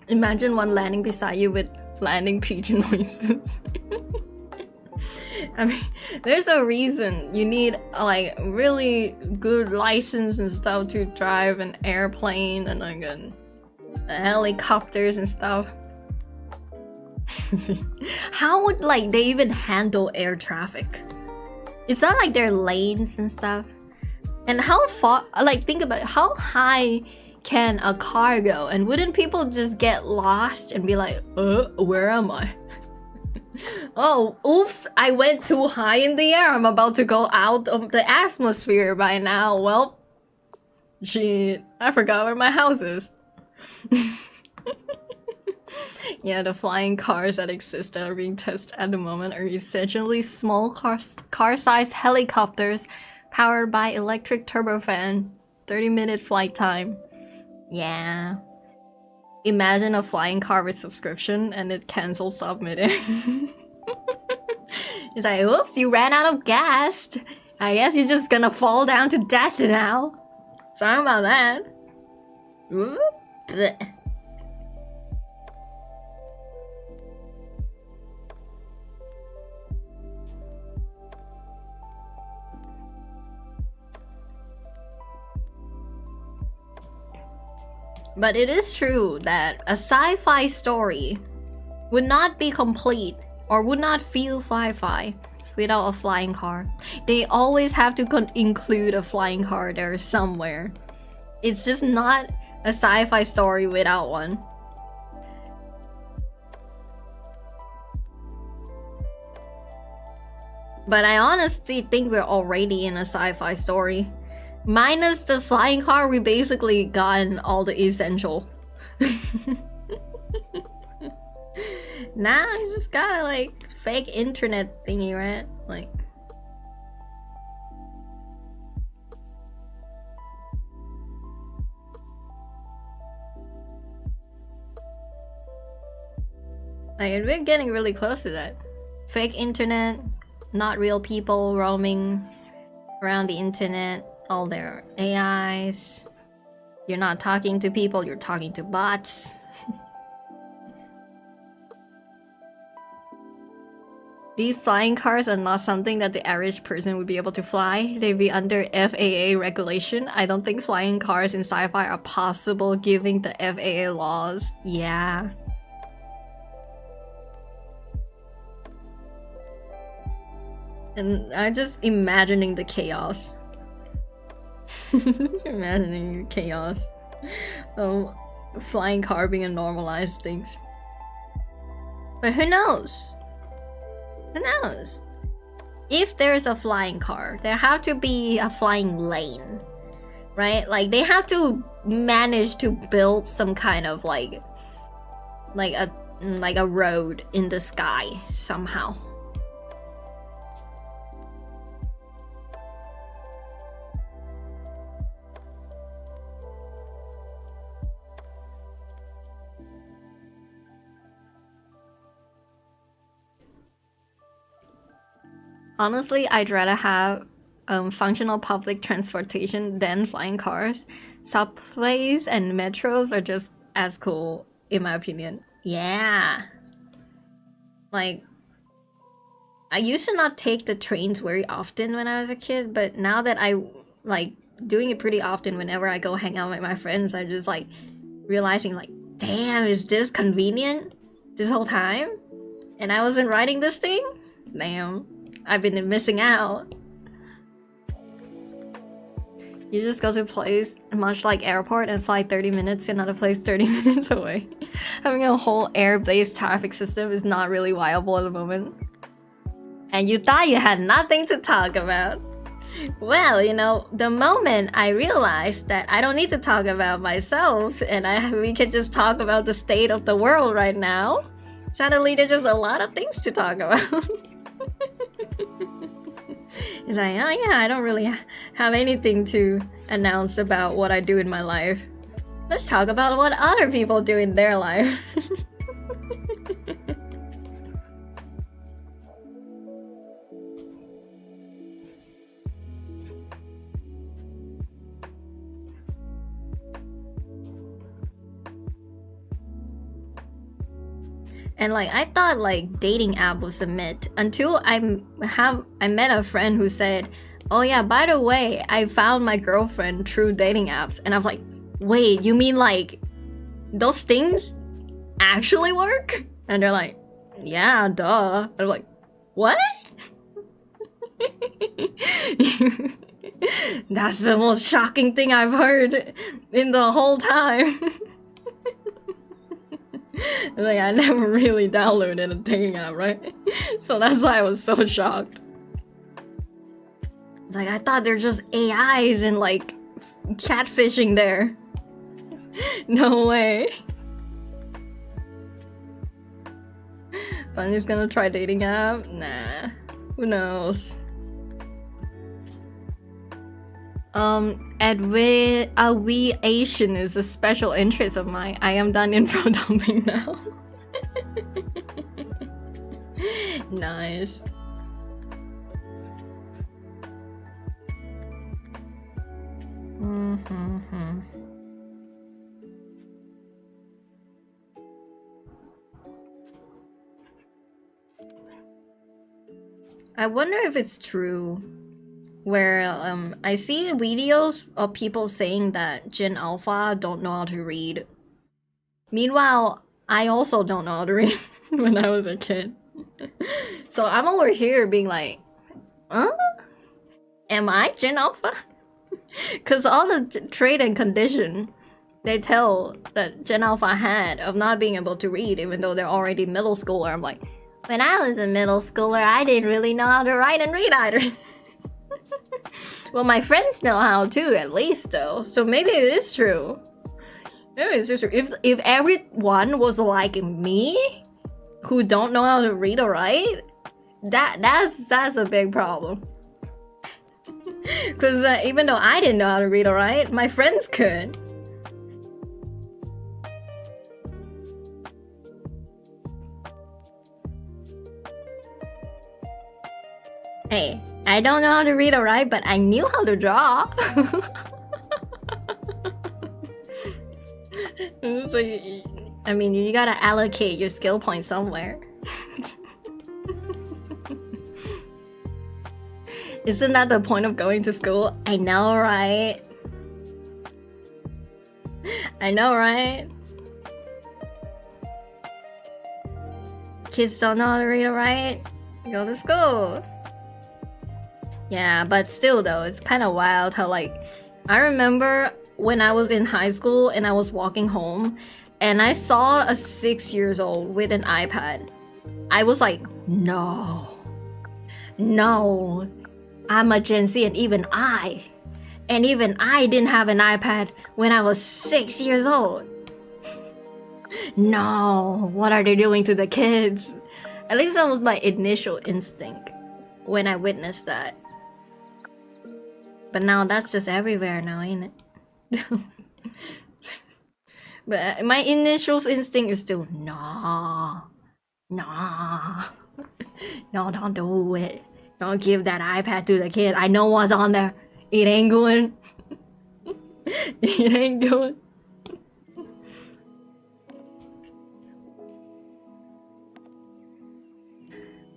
Imagine one landing beside you with landing pigeon noises. I mean, there's a reason you need like really good license and stuff to drive an airplane and like helicopters and stuff. How would like they even handle air traffic? It's not like there are lanes and stuff. And how far, like think about it, how high can a car go? And wouldn't people just get lost and be like, where am I? Oh, oops, I went too high in the air. I'm about to go out of the atmosphere by now. Well, shit, I forgot where my house is. Yeah, the flying cars that exist that are being tested at the moment are essentially small car-sized helicopters powered by electric turbofan. 30-minute flight time. Yeah. Imagine a flying car with subscription and it cancels submitting. It's like, oops, you ran out of gas. I guess you're just gonna fall down to death now. Sorry about that. Blech. But it is true that a sci-fi story would not be complete or would not feel sci-fi without a flying car. They always have to include a flying car there somewhere. It's just not a sci-fi story without one. But I honestly think we're already in a sci-fi story. Minus the flying car, we basically gotten all the essential. Nah, you just got like fake internet thingy, right? Like, we're getting really close to that. Fake internet, not real people roaming around the internet. All their AIs. You're not talking to people, you're talking to bots. These flying cars are not something that the average person would be able to fly. They'd be under FAA regulation. I don't think flying cars in sci-fi are possible given the FAA laws. Yeah. And I'm just imagining the chaos. Just imagining chaos. Flying car being a normalized things. But who knows? Who knows? If there's a flying car, there have to be a flying lane, right? Like they have to manage to build some kind of like a road in the sky somehow. Honestly, I'd rather have functional public transportation than flying cars. Subways and metros are just as cool, in my opinion. Yeah. Like, I used to not take the trains very often when I was a kid, but now that I, like, doing it pretty often whenever I go hang out with my friends, I just, like, realizing, like, damn, is this convenient this whole time? And I wasn't riding this thing? Damn, I've been missing out. You just go to a place, much like airport, and fly 30 minutes to another place 30 minutes away. Having a whole air-based traffic system is not really viable at the moment. And you thought you had nothing to talk about. Well, you know, the moment I realized that I don't need to talk about myself and we can just talk about the state of the world right now, suddenly there's just a lot of things to talk about. It's like, oh yeah, I don't really have anything to announce about what I do in my life. Let's talk about what other people do in their life. And like, I thought like dating app was a myth until I met a friend who said, oh yeah, by the way, I found my girlfriend through dating apps. And I was like, wait, you mean like those things actually work? And they're like, yeah, duh. I'm like, what? That's the most shocking thing I've heard in the whole time. Like, I never really downloaded a dating app, right? So that's why I was so shocked. It's like, I thought they're just AIs and like catfishing there. No way. But I'm just gonna try dating app? Nah. Who knows? Aviation is a special interest of mine. I am done info dumping now. Nice. I wonder if it's true where I see videos of people saying that Gen Alpha don't know how to read. Meanwhile, I also don't know how to read when I was a kid. So I'm over here being like, huh? Am I Gen Alpha? Because all the trait and condition they tell that Gen Alpha had of not being able to read even though they're already middle schooler, I'm like, when I was a middle schooler, I didn't really know how to write and read either. Well, my friends know how to, at least, though. So maybe it is true. Maybe it's true. If everyone was like me, who don't know how to read or write, that's a big problem. Because even though I didn't know how to read or write, my friends could. Hey, I don't know how to read or write, but I knew how to draw. So, I mean, you gotta allocate your skill points somewhere. Isn't that the point of going to school? I know, right? I know, right? Kids don't know how to read or write? Go to school. Yeah, but still though, it's kind of wild how like, I remember when I was in high school and I was walking home and I saw a 6-year-old with an iPad. I was like, no, I'm a Gen Z and even I didn't have an iPad when I was 6 years old. No, what are they doing to the kids? At least that was my initial instinct when I witnessed that. But now that's just everywhere now, ain't it? But my initial instinct is still, no, don't do it. Don't give that iPad to the kid. I know what's on there. It ain't good. It ain't good.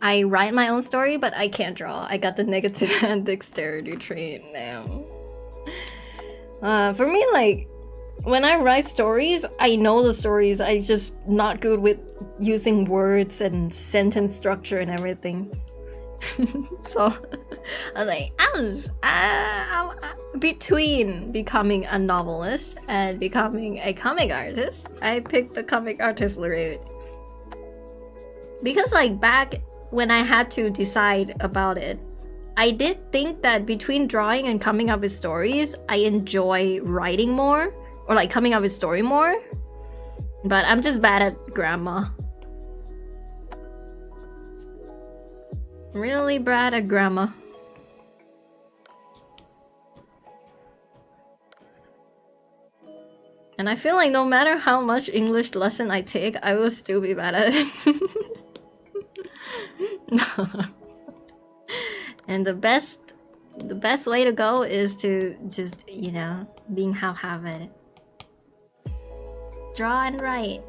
I write my own story, but I can't draw. I got the negative and dexterity trait now. For me, like, when I write stories, I know the stories. I just not good with using words and sentence structure and everything. So I'm like, I'm between becoming a novelist and becoming a comic artist. I picked the comic artist route because, like, back when I had to decide about it, I did think that between drawing and coming up with stories, I enjoy writing more, or like coming up with story more. But I'm just bad at grammar. Really bad at grammar. And I feel like no matter how much English lesson I take, I will still be bad at it. And the best way to go is to just, you know, being have it. Draw and write.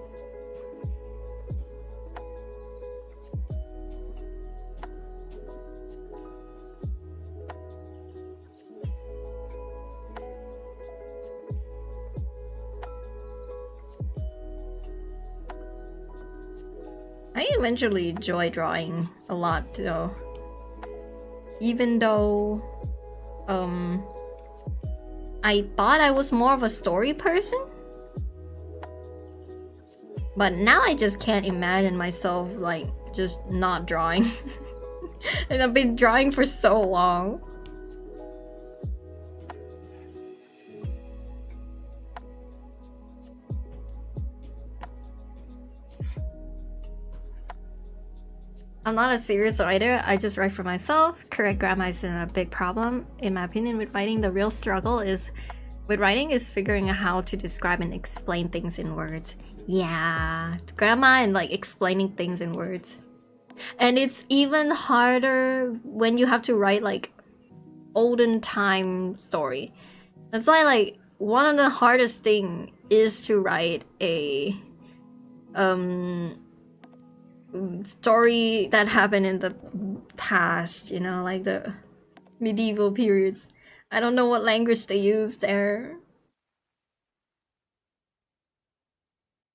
I eventually enjoy drawing a lot though. Even though I thought I was more of a story person. But now I just can't imagine myself like just not drawing. And I've been drawing for so long. I'm not a serious writer, I just write for myself. Correct grammar isn't a big problem. In my opinion, with writing, the real struggle is figuring out how to describe and explain things in words. Yeah, grammar and like explaining things in words. And it's even harder when you have to write like olden time story. That's why like one of the hardest thing is to write a story that happened in the past, you know, like the medieval periods. I don't know what language they use there.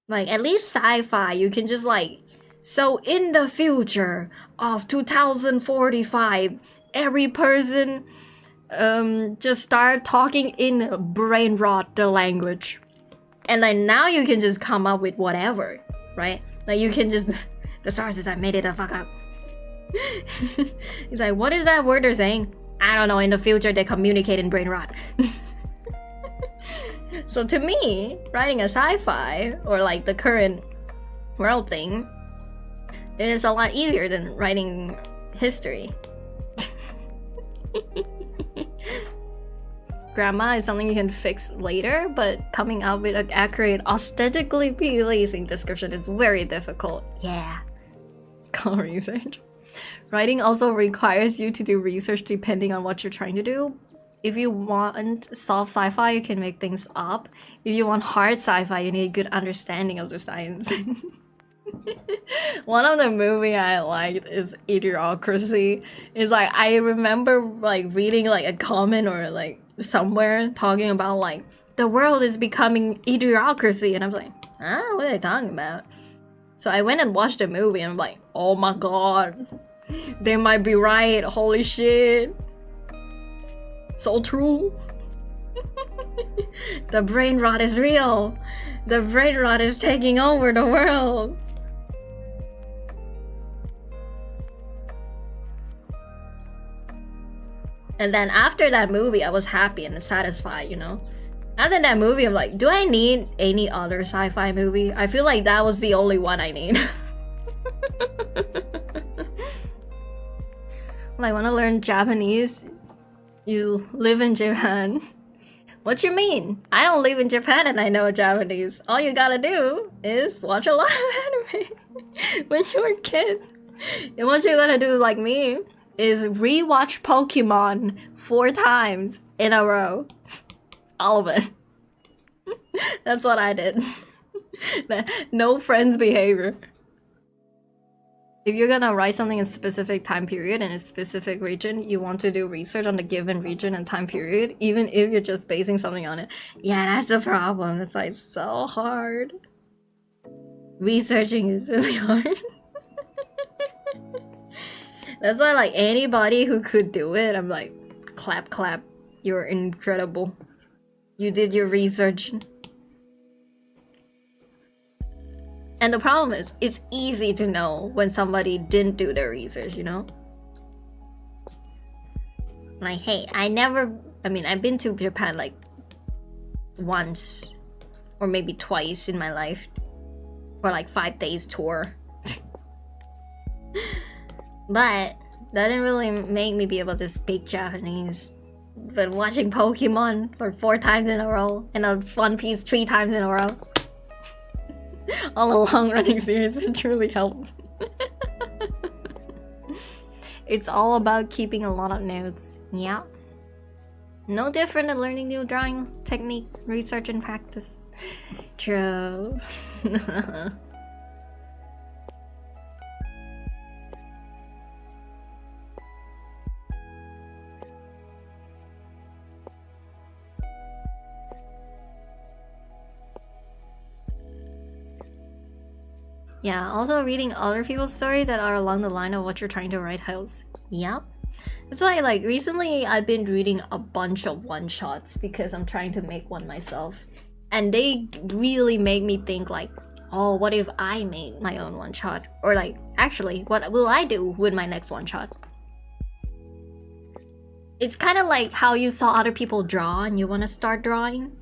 Like, at least sci-fi, you can just like, so in the future of 2045, every person just start talking in brain rot the language. And then now you can just come up with whatever, right? Like you can just the sources that made it the fuck up. He's like, what is that word they're saying? I don't know, in the future they communicate in brain rot. So to me, writing a sci-fi or like the current world thing is a lot easier than writing history. Grammar is something you can fix later, but coming up with an accurate, aesthetically pleasing description is very difficult. Yeah. It's called research. Writing also requires you to do research depending on what you're trying to do. If you want soft sci-fi, you can make things up. If you want hard sci-fi, you need a good understanding of the science. One of the movie I liked is Idiocracy. It's like, I remember like reading like a comment or like somewhere talking about like the world is becoming idiocracy, and I was like, what are they talking about? So I went and watched the movie and I'm like, oh my god, they might be right. Holy shit, so true. The brain rot is real. The brain rot is taking over the world. And then after that movie, I was happy and satisfied, you know? After that movie, I'm like, do I need any other sci-fi movie? I feel like that was the only one I need. Like, wanna learn Japanese? You live in Japan. What you mean? I don't live in Japan and I know Japanese. All you gotta do is watch a lot of anime when you're a kid. And what you gotta do, like me, is rewatch Pokemon 4 times in a row. All of it. That's what I did. No friends behavior. if you're gonna write something in a specific time period in a specific region, you want to do research on the given region and time period, even if you're just basing something on it. Yeah, that's a problem. It's like so hard. Researching is really hard. That's why, like, anybody who could do it, I'm like, clap, clap. You're incredible. You did your research. And the problem is, it's easy to know when somebody didn't do their research, you know? Like, hey, I've been to Japan like once or maybe twice in my life for like 5 days tour. But that didn't really make me be able to speak Japanese. But watching Pokemon for 4 times in a row and a One Piece 3 times in a row, all a long running series, it truly helped. It's all about keeping a lot of notes. Yeah. No different than learning new drawing technique, research and practice. True. Yeah, also reading other people's stories that are along the line of what you're trying to write helps. Yeah. That's why, like, recently I've been reading a bunch of one-shots because I'm trying to make one myself. And they really make me think, like, oh, what if I made my own one-shot? Or like, actually, what will I do with my next one-shot? It's kind of like how you saw other people draw and you want to start drawing.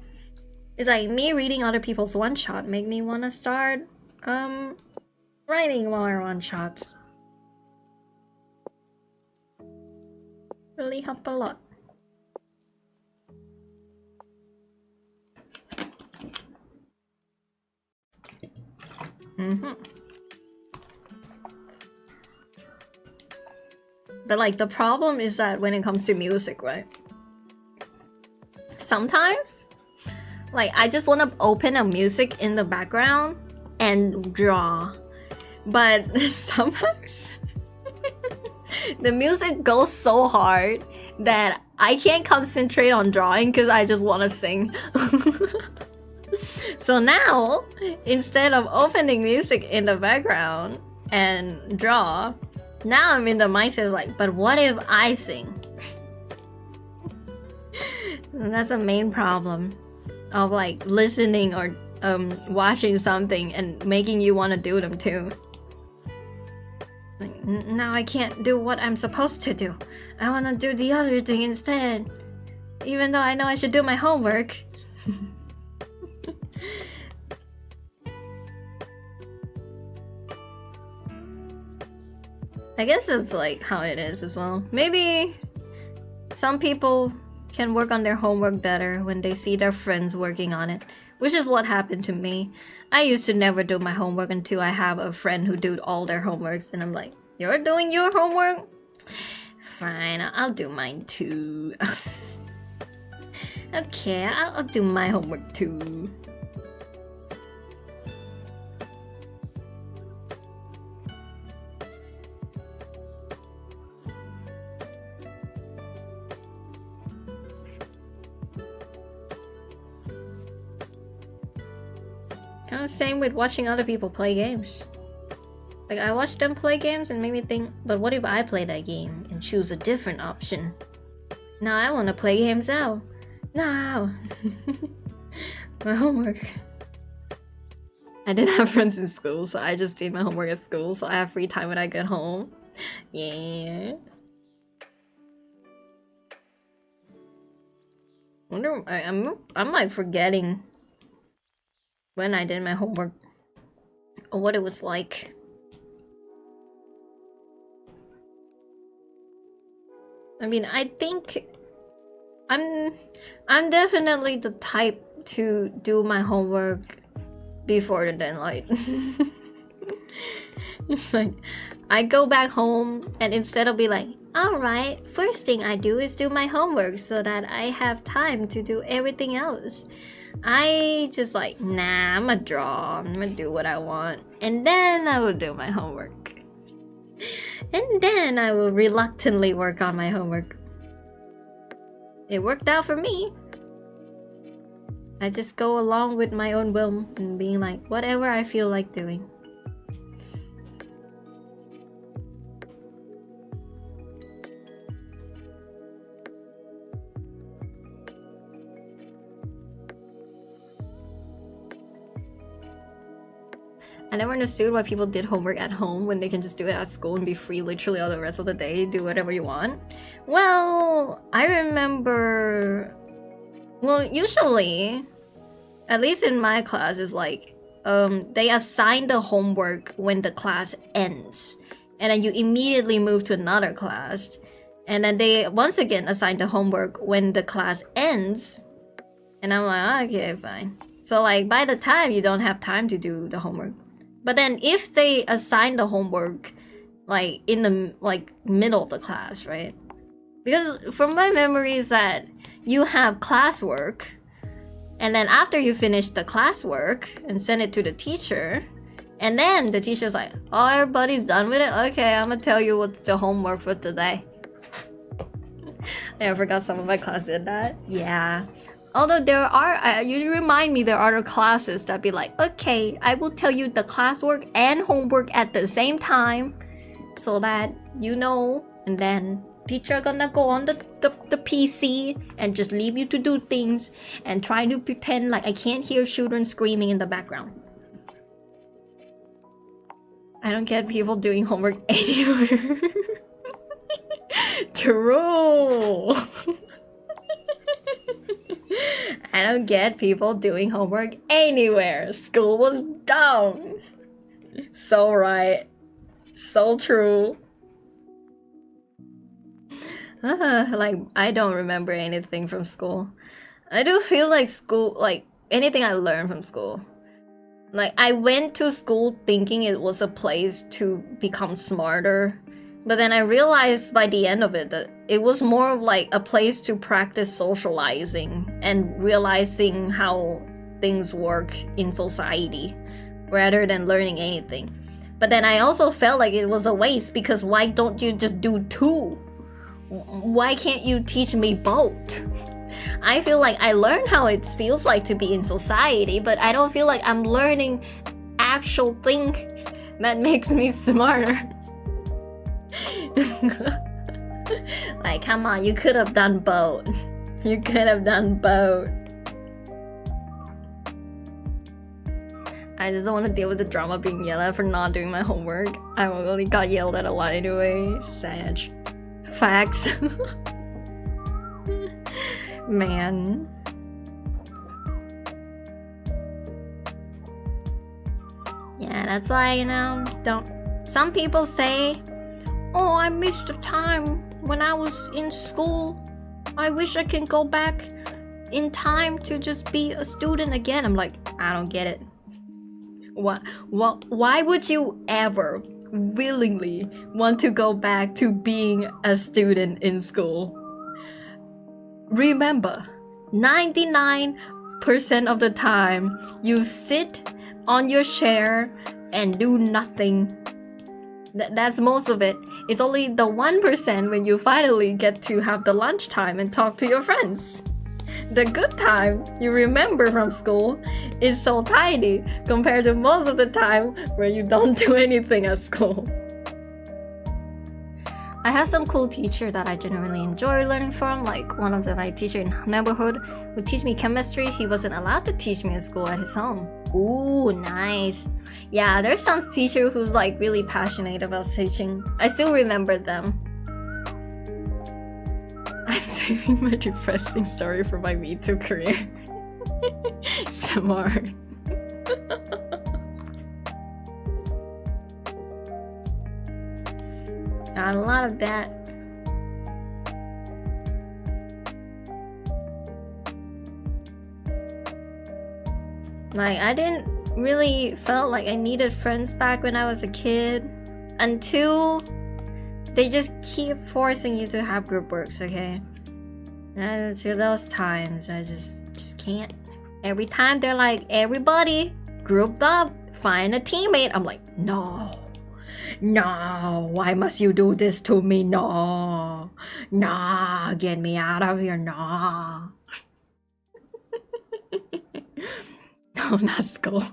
It's like me reading other people's one-shot make me want to start writing more one-shots. Really help a lot. But like the problem is that when it comes to music, right? Sometimes, like, I just want to open a music in the background and draw. But sometimes the music goes so hard that I can't concentrate on drawing because I just want to sing. So now, instead of opening music in the background and draw, now I'm in the mindset of like, but what if I sing? And that's a main problem of like listening or watching something and making you want to do them too. Like, now I can't do what I'm supposed to do. I want to do the other thing instead, even though I know I should do my homework. I guess that's like how it is as well. Maybe some people can work on their homework better when they see their friends working on it, which is what happened to me. I used to never do my homework until I have a friend who did all their homeworks, and I'm like, you're doing your homework? Fine, I'll do mine too. Okay, I'll do my homework too. Kind of same with watching other people play games. Like, I watched them play games and made me think, but what if I play that game and choose a different option? Now I want to play games now. Now! My homework. I didn't have friends in school, so I just did my homework at school, so I have free time when I get home. Yeah. Wonder, I'm like forgetting when I did my homework or what it was like. I mean, I think I'm definitely the type to do my homework before the deadline. It's like I go back home and instead of be like, alright, first thing I do is do my homework so that I have time to do everything else. I just like, nah, I'm gonna draw, I'm gonna do what I want, and then I will do my homework. And then I will reluctantly work on my homework. It worked out for me. I just go along with my own will and being like, whatever I feel like doing. I never understood why people did homework at home when they can just do it at school and be free literally all the rest of the day, do whatever you want. Well, I remember... Well, usually, at least in my class, is like, they assign the homework when the class ends. And then you immediately move to another class. And then they, once again, assign the homework when the class ends. And I'm like, okay, fine. So like, by the time, you don't have time to do the homework. But then if they assign the homework like in the middle of the class, right? Because from my memory is that you have classwork, and then after you finish the classwork and send it to the teacher, and then the teacher's like, oh, everybody's done with it? Okay, I'm gonna tell you what's the homework for today. I forgot some of my class did that. Yeah. Although there are, you remind me there are other classes that be like, okay, I will tell you the classwork and homework at the same time, so that you know, and then teacher gonna go on the PC and just leave you to do things and try to pretend like I can't hear children screaming in the background. I don't get people doing homework anywhere. True. I don't get people doing homework anywhere. School was dumb. So right. So true. Like, I don't remember anything from school. I do feel like school, like, anything I learned from school. Like, I went to school thinking it was a place to become smarter. But then I realized by the end of it that it was more of like a place to practice socializing and realizing how things work in society rather than learning anything. But then I also felt like it was a waste because why don't you just do two? Why can't you teach me both? I feel like I learned how it feels like to be in society, but I don't feel like I'm learning actual thing that makes me smarter. Like, come on, you could have done both. You could have done both. I just don't want to deal with the drama being yelled at for not doing my homework. I only got yelled at a lot anyway. Sad. Facts. Man. Yeah, that's why, you know, don't... Some people say, oh, I missed the time when I was in school. I wish I can go back in time to just be a student again. I'm like, I don't get it. Why would you ever willingly want to go back to being a student in school? Remember, 99% of the time, you sit on your chair and do nothing. That's most of it. It's only the 1% when you finally get to have the lunchtime and talk to your friends. The good time you remember from school is so tiny compared to most of the time where you don't do anything at school. I have some cool teacher that I genuinely enjoy learning from, like one of my teacher in neighborhood who teach me chemistry. He wasn't allowed to teach me in school at his home. Ooh, nice. Yeah, there's some teacher who's like really passionate about teaching. I still remember them. I'm saving my depressing story for my Me Too career. Smart. Got a lot of that. Like, I didn't really felt like I needed friends back when I was a kid until they just keep forcing you to have group works, okay? And to those times, I just can't. Every time they're like, everybody grouped up, find a teammate. I'm like, no. No, why must you do this to me? No, nah, get me out of here, nah. No, not school.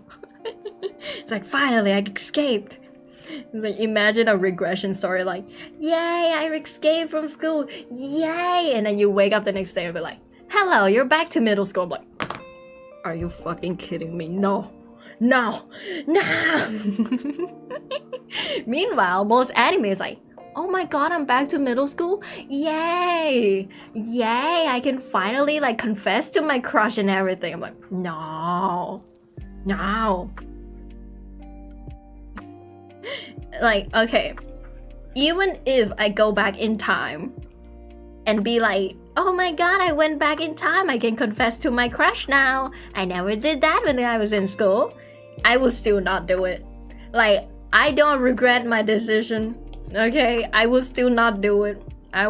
It's like, finally, I escaped. Like, imagine a regression story like, yay, I escaped from school, yay! And then you wake up the next day and be like, hello, you're back to middle school. I'm like, are you fucking kidding me? No. No. Meanwhile, most anime is like, oh my god, I'm back to middle school? Yay! Yay, I can finally like confess to my crush and everything. I'm like, no. No. Like, okay, even if I go back in time and be like, oh my god, I went back in time, I can confess to my crush now. I never did that when I was in school. I will still not do it. Like, I don't regret my decision. Okay, I will still not do it. I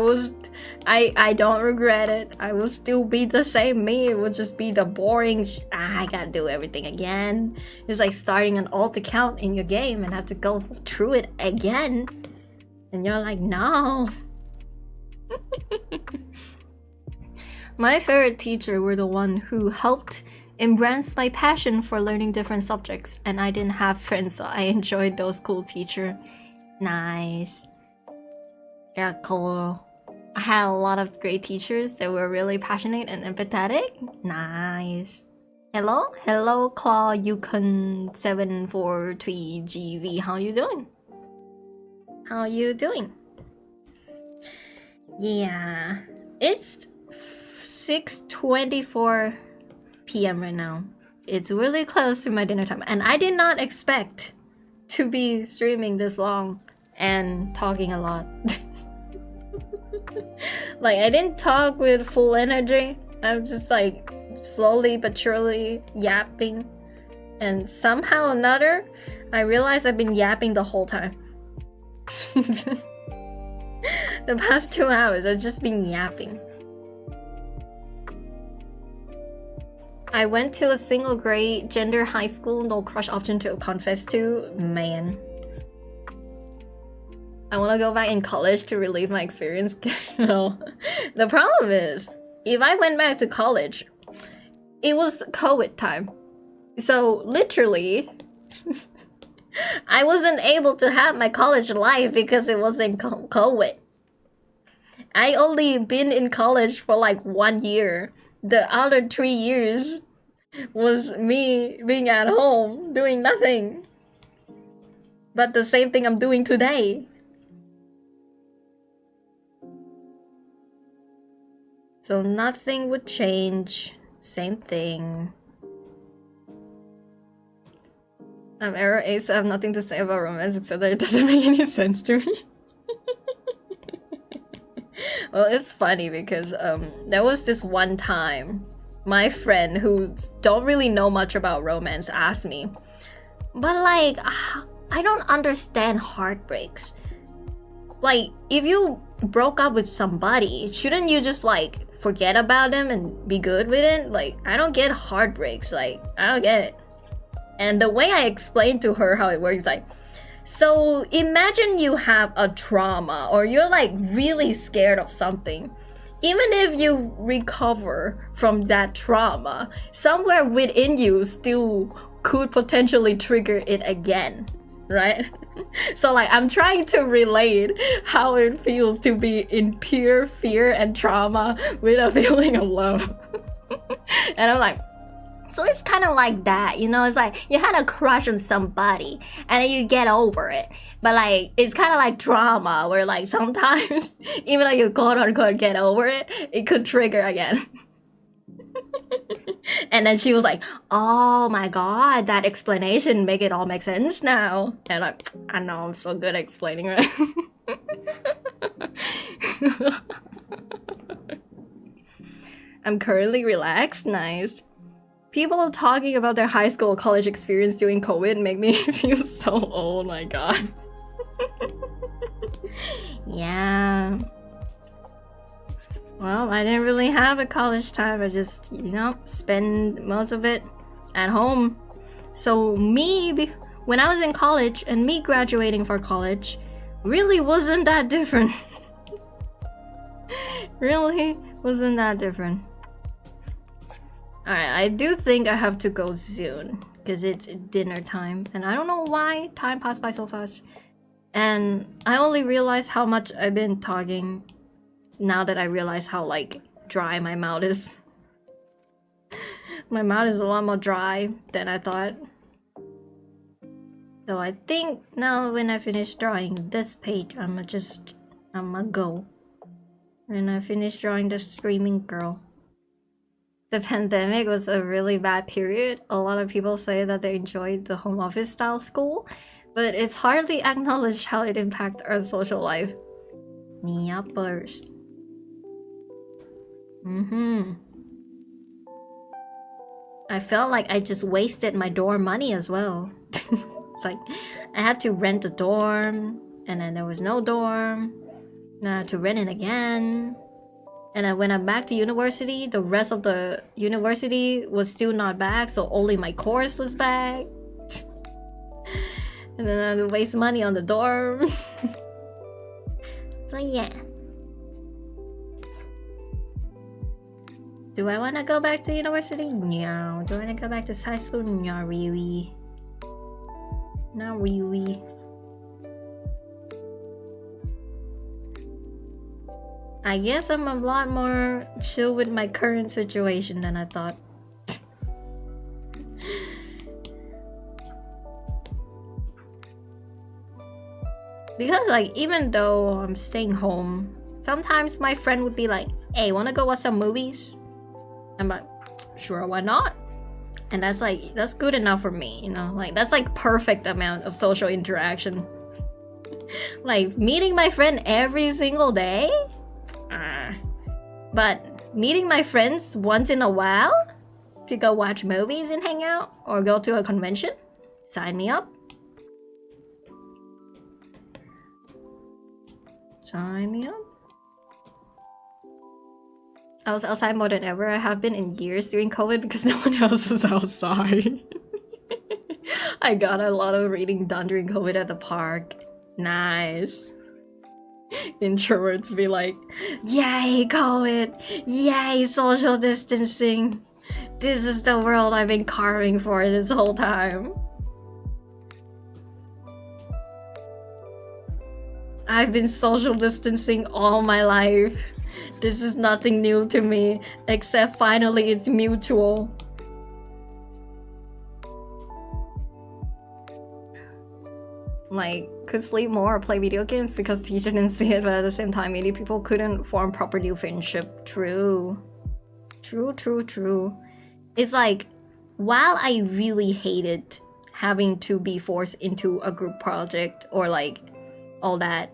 don't regret it. I will still be the same me. It will just be the boring I gotta do everything again. It's like starting an alt account in your game and have to go through it again. And you're like, no. My favorite teacher were the one who helped embrace my passion for learning different subjects, and I didn't have friends, so I enjoyed those cool teachers. Nice. Yeah, cool. I had a lot of great teachers that were really passionate and empathetic. Nice. Hello? Hello, Claw Yukon 743GV. How you doing? How you doing? Yeah. It's 6:24 p.m. right now. It's really close to my dinner time. And I did not expect to be streaming this long and talking a lot. Like, I didn't talk with full energy. I'm just like slowly but surely yapping. And somehow or another, I realized I've been yapping the whole time. The past 2 hours, I've just been yapping. I went to a single grade gender high school, no crush option to confess to. Man. I want to go back in college to relive my experience. No. The problem is, if I went back to college, it was COVID time. So literally, I wasn't able to have my college life because it was in COVID. I only been in college for like 1 year. The other 3 years was me being at home, doing nothing. But the same thing I'm doing today. So nothing would change. Same thing. I'm error ace. I have nothing to say about romance except that it doesn't make any sense to me. Well, it's funny because there was this one time my friend who don't really know much about romance asked me, but like, I don't understand heartbreaks. Like, if you broke up with somebody, shouldn't you just like forget about them and be good with it? Like, I don't get heartbreaks. Like, I don't get it. And the way I explained to her how it works, like, so imagine you have a trauma or you're like really scared of something. Even if you recover from that trauma, somewhere within you still could potentially trigger it again, right? So like, I'm trying to relate how it feels to be in pure fear and trauma with a feeling of love. And I'm like, so it's kind of like that, you know? It's like you had a crush on somebody and then you get over it. But like, it's kind of like drama where like sometimes, even though you quote unquote get over it, it could trigger again. And then she was like, oh my god, that explanation make it all make sense now. And like, I know I'm so good at explaining, right? I'm currently relaxed. Nice. People talking about their high school or college experience during COVID make me feel so old, my god. Yeah. Well, I didn't really have a college time. I just, you know, spend most of it at home. So me when I was in college and me graduating for college really wasn't that different. Really wasn't that different. Alright, I do think I have to go soon because it's dinner time and I don't know why time passed by so fast. And I only realized how much I've been talking now that I realize how like dry my mouth is. My mouth is a lot more dry than I thought. So I think now when I finish drawing this page, I'ma go. When I finish drawing the screaming girl. The pandemic was a really bad period. A lot of people say that they enjoyed the home office style school, but it's hardly acknowledged how it impacted our social life. Yappers. I felt like I just wasted my dorm money as well. It's like I had to rent a dorm, and then there was no dorm. Now I had to rent it again. And then when I'm back to university, the rest of the university was still not back, so only my course was back. And then I had to waste money on the dorm. So yeah. Do I want to go back to university? No. Do I want to go back to high school? Not really. Not really. I guess I'm a lot more chill with my current situation than I thought. Because like, even though I'm staying home, sometimes my friend would be like, hey, wanna go watch some movies? I'm like, sure, why not? And that's like, that's good enough for me, you know? Like, that's like perfect amount of social interaction. Like, meeting my friend every single day? But meeting my friends once in a while to go watch movies and hang out or go to a convention? Sign me up. Sign me up. I was outside more than ever. I have been in years during COVID because no one else was outside. I got a lot of reading done during COVID at the park. Nice. Introverts be like, yay COVID, yay social distancing. This is the world I've been carving for this whole time. I've been social distancing all my life. This is nothing new to me, except finally it's mutual. Like, could sleep more or play video games because teacher didn't see it, but at the same time, many people couldn't form proper new friendship. True. True. It's like, while I really hated having to be forced into a group project or like all that,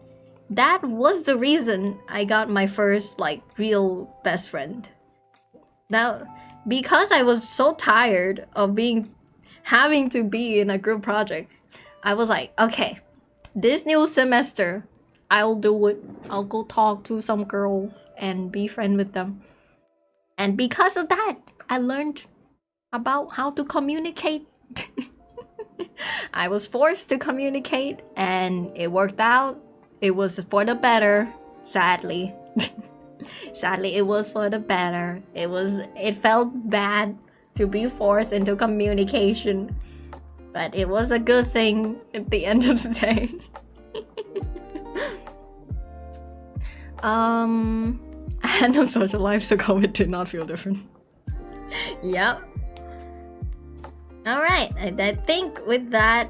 that was the reason I got my first like real best friend. Now, because I was so tired of having to be in a group project, I was like, okay, this new semester, I'll do it. I'll go talk to some girls and be friends with them. And because of that, I learned about how to communicate. I was forced to communicate and it worked out. It was for the better, sadly. Sadly, it was for the better. It felt bad to be forced into communication. But it was a good thing at the end of the day. I had no social life, so COVID did not feel different. Yep. Alright, I think with that,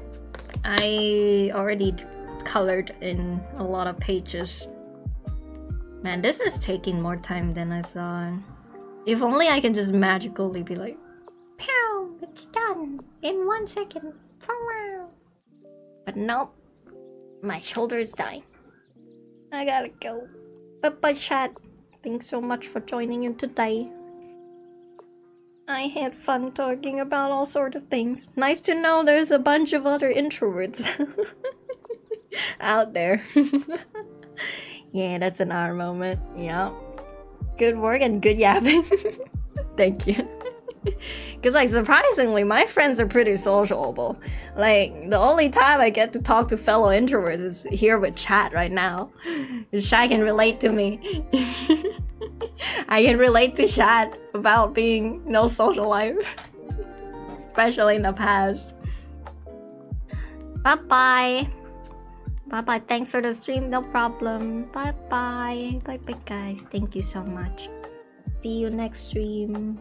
I already colored in a lot of pages. Man, this is taking more time than I thought. If only I can just magically be like, pow, it's done in 1 second. But nope, my shoulder is dying. I gotta go. Bye-bye, chat. Thanks so much for joining in today. I had fun talking about all sorts of things. Nice to know there's a bunch of other introverts out there. Yeah, that's an hour moment. Yeah. Good work and good yapping. Thank you. Because, like, surprisingly, my friends are pretty sociable. Like, the only time I get to talk to fellow introverts is here with chat right now. Shai can relate to me. I can relate to chat about being no social life. Especially in the past. Bye-bye. Bye-bye. Thanks for the stream. No problem. Bye-bye. Bye-bye, guys. Thank you so much. See you next stream.